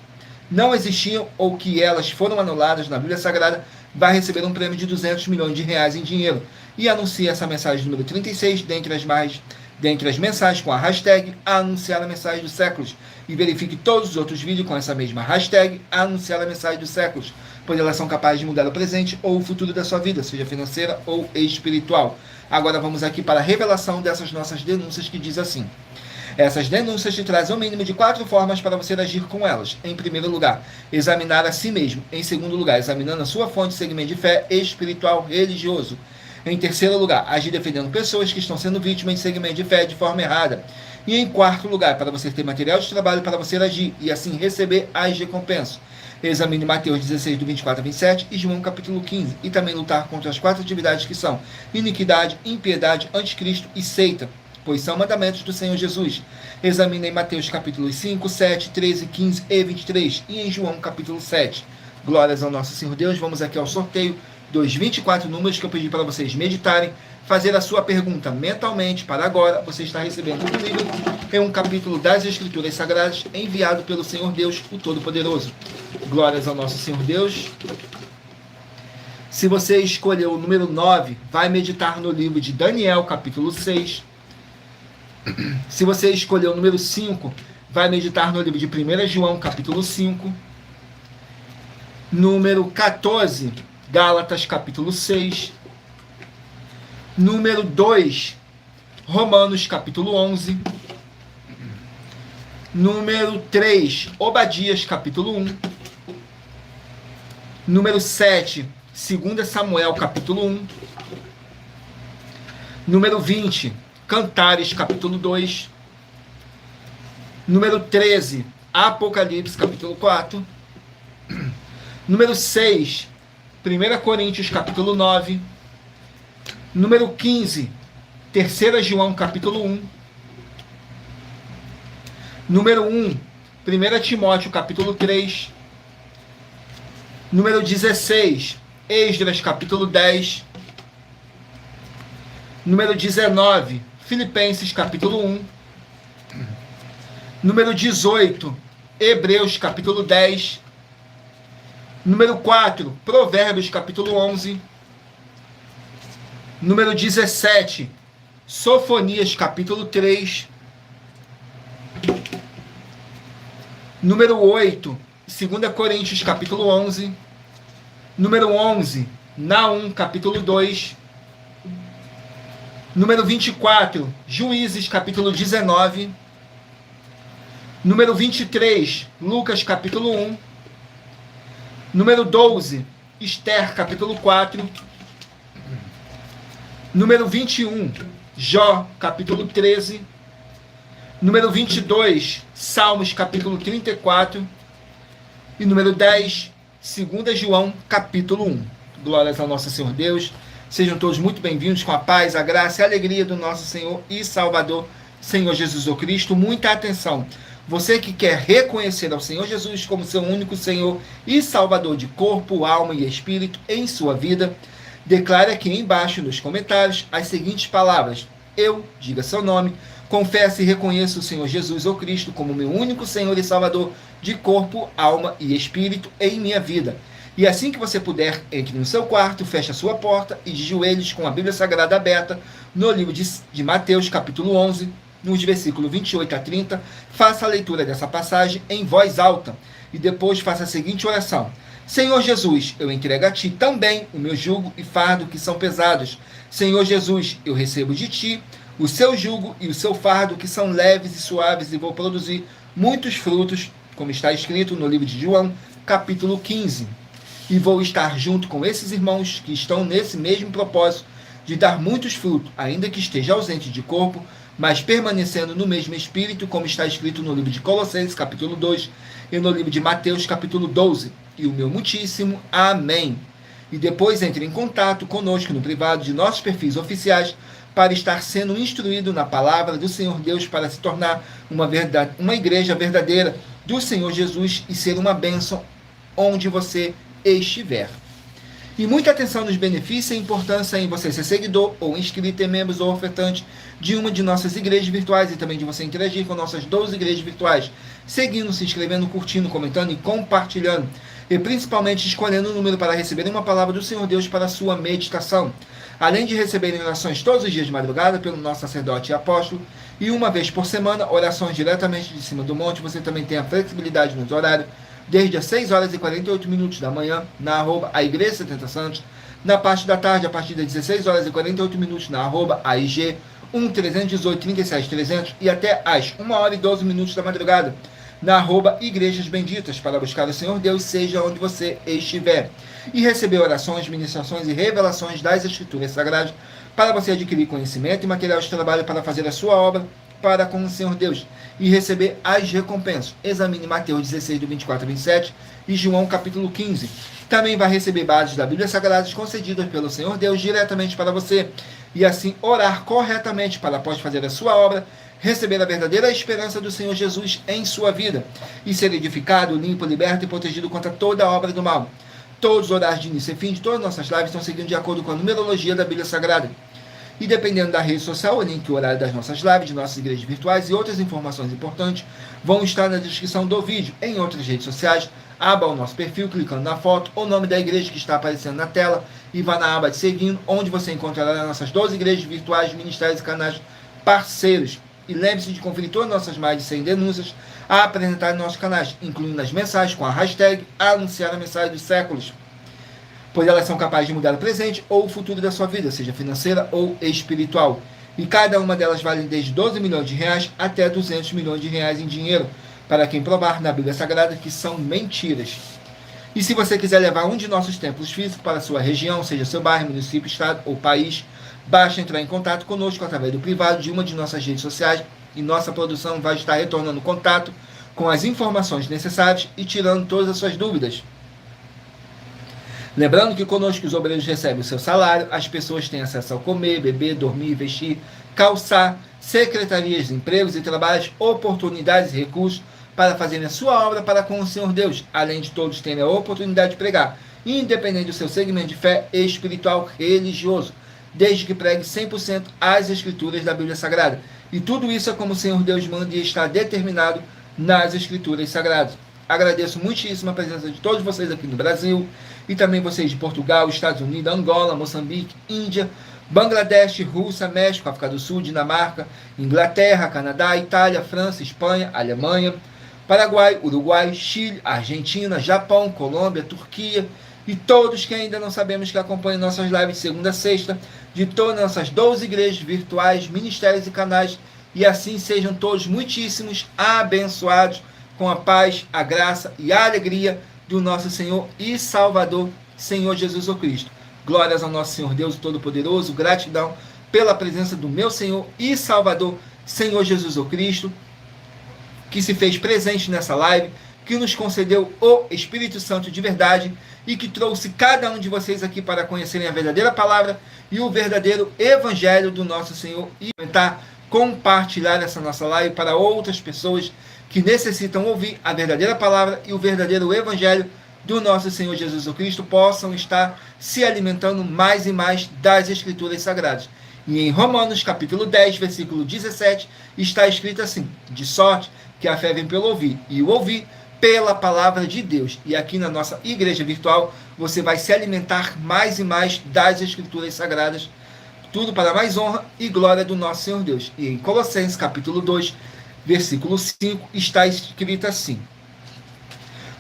ou que elas foram anuladas na Bíblia Sagrada, vai receber um prêmio de 200 milhões de reais em dinheiro. E anuncie essa mensagem número 36, dentre as mensagens com a hashtag anunciar a mensagem dos séculos. E verifique todos os outros vídeos com essa mesma hashtag anunciar a mensagem dos séculos, pois elas são capazes de mudar o presente ou o futuro da sua vida, seja financeira ou espiritual. Agora vamos aqui para a revelação dessas nossas denúncias, que diz assim: essas denúncias te trazem um mínimo de 4 formas para você agir com elas. Em primeiro lugar, examinar a si mesmo. Em segundo lugar, examinando a sua fonte de segmento de fé espiritual religioso. Em terceiro lugar, agir defendendo pessoas que estão sendo vítimas de segmento de fé de forma errada. E em quarto lugar, para você ter material de trabalho para você agir e assim receber as recompensas. Examine Mateus 16, do 24 a 27 e João capítulo 15. E também lutar contra as 4 atividades que são iniquidade, impiedade, anticristo e seita, pois são mandamentos do Senhor Jesus. Examine em Mateus capítulos 5, 7, 13, 15 e 23 e em João capítulo 7. Glórias ao nosso Senhor Deus. Vamos aqui ao sorteio dos 24 números que eu pedi para vocês meditarem, fazer a sua pergunta mentalmente. Para agora, você está recebendo um livro em um capítulo das Escrituras Sagradas, enviado pelo Senhor Deus, o Todo-Poderoso. Glórias ao nosso Senhor Deus. Se você escolheu o número 9, vai meditar no livro de Daniel, capítulo 6. Se você escolheu o número 5, vai meditar no livro de 1 João, capítulo 5. Número 14, Gálatas, capítulo 6. Número 2, Romanos, capítulo 11. Número 3, Obadias, capítulo 1. Número 7, 2 Samuel, capítulo 1. Número 20, Cantares, capítulo 2. Número 13, Apocalipse, capítulo 4. Número 6, 1 Coríntios, capítulo 9. Número 15, 3 João, capítulo 1. Número 1, 1 Timóteo, capítulo 3. Número 16, Esdras, capítulo 10. Número 19, Filipenses, capítulo 1. Número 18, Hebreus, capítulo 10. Número 4, Provérbios, capítulo 11. Número 17, Sofonias, capítulo 3. Número 8, 2 Coríntios, capítulo 11. Número 11, Naum, capítulo 2. Número 24, Juízes, capítulo 19. Número 23, Lucas, capítulo 1. Número 12, Esther, capítulo 4. Número 21, Jó, capítulo 13. Número 22, Salmos, capítulo 34. E número 10, 2 João, capítulo 1. Glórias ao nosso Senhor Deus. Sejam todos muito bem-vindos com a paz, a graça e a alegria do nosso Senhor e Salvador, Senhor Jesus o Cristo. Muita atenção. Você que quer reconhecer ao Senhor Jesus como seu único Senhor e Salvador de corpo, alma e espírito em sua vida, declare aqui embaixo nos comentários as seguintes palavras. Eu, diga seu nome, confesso e reconheço o Senhor Jesus ou Cristo como meu único Senhor e Salvador de corpo, alma e espírito em minha vida. E assim que você puder, entre no seu quarto, feche a sua porta e de joelhos com a Bíblia Sagrada aberta no livro de Mateus, capítulo 11, nos versículos 28 a 30, faça a leitura dessa passagem em voz alta e depois faça a seguinte oração. Senhor Jesus, eu entrego a Ti também o meu jugo e fardo que são pesados. Senhor Jesus, eu recebo de Ti o seu jugo e o seu fardo que são leves e suaves e vou produzir muitos frutos, como está escrito no livro de João, capítulo 15. E vou estar junto com esses irmãos que estão nesse mesmo propósito de dar muitos frutos, ainda que esteja ausente de corpo, mas permanecendo no mesmo espírito, como está escrito no livro de Colossenses, capítulo 2, e no livro de Mateus, capítulo 12. E o meu muitíssimo amém. E depois entre em contato conosco no privado de nossos perfis oficiais para estar sendo instruído na palavra do Senhor Deus para se tornar uma igreja verdadeira do Senhor Jesus e ser uma bênção onde você estiver. E muita atenção nos benefícios e importância em você ser seguidor ou inscrito em membros ou ofertante de uma de nossas igrejas virtuais e também de você interagir com nossas 12 igrejas virtuais, seguindo, se inscrevendo, curtindo, comentando e compartilhando. E principalmente escolhendo o número para receber uma palavra do Senhor Deus para a sua meditação. Além de receberem orações todos os dias de madrugada pelo nosso sacerdote e apóstolo, e uma vez por semana, orações diretamente de cima do monte, você também tem a flexibilidade nos horários, desde as 6 horas e 48 minutos da manhã, na arroba a Igreja 70 Santos, na parte da tarde, a partir das 16 horas e 48 minutos, na arroba AIG 1318 37 300 e até às 1 hora e 12 minutos da madrugada, na arroba Igrejas Benditas, para buscar o Senhor Deus, seja onde você estiver, e receber orações, ministrações e revelações das Escrituras Sagradas, para você adquirir conhecimento e material de trabalho para fazer a sua obra para com o Senhor Deus, e receber as recompensas. Examine Mateus 16, do 24 a 27, e João capítulo 15. Também vai receber bases da Bíblia Sagrada concedidas pelo Senhor Deus diretamente para você, e assim orar corretamente para, após fazer a sua obra, receber a verdadeira esperança do Senhor Jesus em sua vida, e ser edificado, limpo, liberto e protegido contra toda a obra do mal. Todos os horários de início e fim de todas as nossas lives estão seguindo de acordo com a numerologia da Bíblia Sagrada. E dependendo da rede social, o link e o horário das nossas lives, de nossas igrejas virtuais e outras informações importantes vão estar na descrição do vídeo. Em outras redes sociais, abra o nosso perfil clicando na foto ou nome da igreja que está aparecendo na tela e vá na aba de seguindo, onde você encontrará nossas 12 igrejas virtuais, ministérios e canais parceiros. E lembre-se de conferir todas as nossas mais de 100 denúncias a apresentar em nossos canais, incluindo as mensagens com a hashtag Anunciar a Mensagem dos Séculos, pois elas são capazes de mudar o presente ou o futuro da sua vida, seja financeira ou espiritual. E cada uma delas vale desde 12 milhões de reais até 200 milhões de reais em dinheiro, para quem provar na Bíblia Sagrada que são mentiras. E se você quiser levar um de nossos templos físicos para a sua região, seja seu bairro, município, estado ou país, basta entrar em contato conosco através do privado de uma de nossas redes sociais e nossa produção vai estar retornando contato com as informações necessárias e tirando todas as suas dúvidas. Lembrando que conosco os obreiros recebem o seu salário, as pessoas têm acesso ao comer, beber, dormir, vestir, calçar, secretarias de empregos e trabalhos, oportunidades e recursos para fazerem a sua obra para com o Senhor Deus, além de todos terem a oportunidade de pregar, independente do seu segmento de fé espiritual religioso, desde que pregue 100% as escrituras da Bíblia Sagrada. E tudo isso é como o Senhor Deus manda e está determinado nas escrituras sagradas. Agradeço muitíssimo a presença de todos vocês aqui no Brasil, e também vocês de Portugal, Estados Unidos, Angola, Moçambique, Índia, Bangladesh, Rússia, México, África do Sul, Dinamarca, Inglaterra, Canadá, Itália, França, Espanha, Alemanha, Paraguai, Uruguai, Chile, Argentina, Japão, Colômbia, Turquia e todos que ainda não sabemos que acompanham nossas lives de segunda a sexta, de todas as nossas 12 igrejas virtuais, ministérios e canais, e assim sejam todos muitíssimos abençoados com a paz, a graça e a alegria do nosso Senhor e Salvador, Senhor Jesus Cristo. Glórias ao nosso Senhor Deus Todo-Poderoso, gratidão pela presença do meu Senhor e Salvador, Senhor Jesus Cristo, que se fez presente nessa live, que nos concedeu o Espírito Santo de verdade e que trouxe cada um de vocês aqui para conhecerem a verdadeira palavra e o verdadeiro evangelho do nosso Senhor e tentar compartilhar essa nossa live para outras pessoas que necessitam ouvir a verdadeira palavra e o verdadeiro evangelho do nosso Senhor Jesus Cristo, possam estar se alimentando mais e mais das Escrituras Sagradas. E em Romanos capítulo 10, versículo 17, está escrito assim: de sorte que a fé vem pelo ouvir, e o ouvir pela palavra de Deus. E aqui na nossa igreja virtual, você vai se alimentar mais e mais das Escrituras Sagradas, tudo para mais honra e glória do nosso Senhor Deus. E em Colossenses capítulo 2, versículo 5, está escrito assim: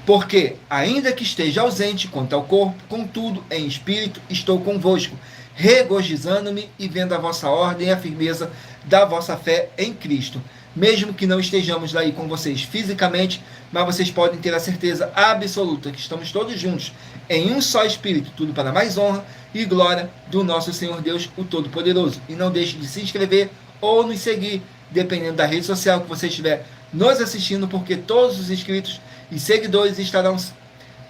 porque, ainda que esteja ausente quanto ao corpo, contudo, em espírito, estou convosco, regozijando-me e vendo a vossa ordem e a firmeza da vossa fé em Cristo. Mesmo que não estejamos aí com vocês fisicamente, mas vocês podem ter a certeza absoluta que estamos todos juntos, em um só espírito, tudo para mais honra e glória do nosso Senhor Deus, o Todo-Poderoso. E não deixe de se inscrever ou nos seguir, dependendo da rede social que você estiver nos assistindo, porque todos os inscritos e seguidores estarão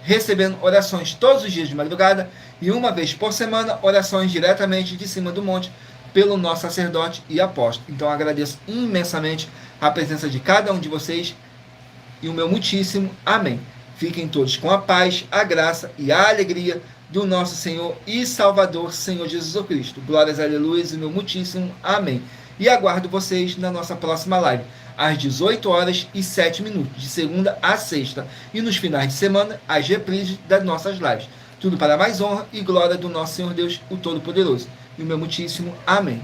recebendo orações todos os dias de madrugada e uma vez por semana, orações diretamente de cima do monte pelo nosso sacerdote e apóstolo. Então agradeço imensamente a presença de cada um de vocês e o meu muitíssimo amém. Fiquem todos com a paz, a graça e a alegria do nosso Senhor e Salvador, Senhor Jesus Cristo. Glórias, aleluias e meu muitíssimo amém. E aguardo vocês na nossa próxima live, às 18h07, de segunda a sexta. E nos finais de semana, as reprises das nossas lives. Tudo para mais honra e glória do nosso Senhor Deus, o Todo-Poderoso. E o meu muitíssimo amém.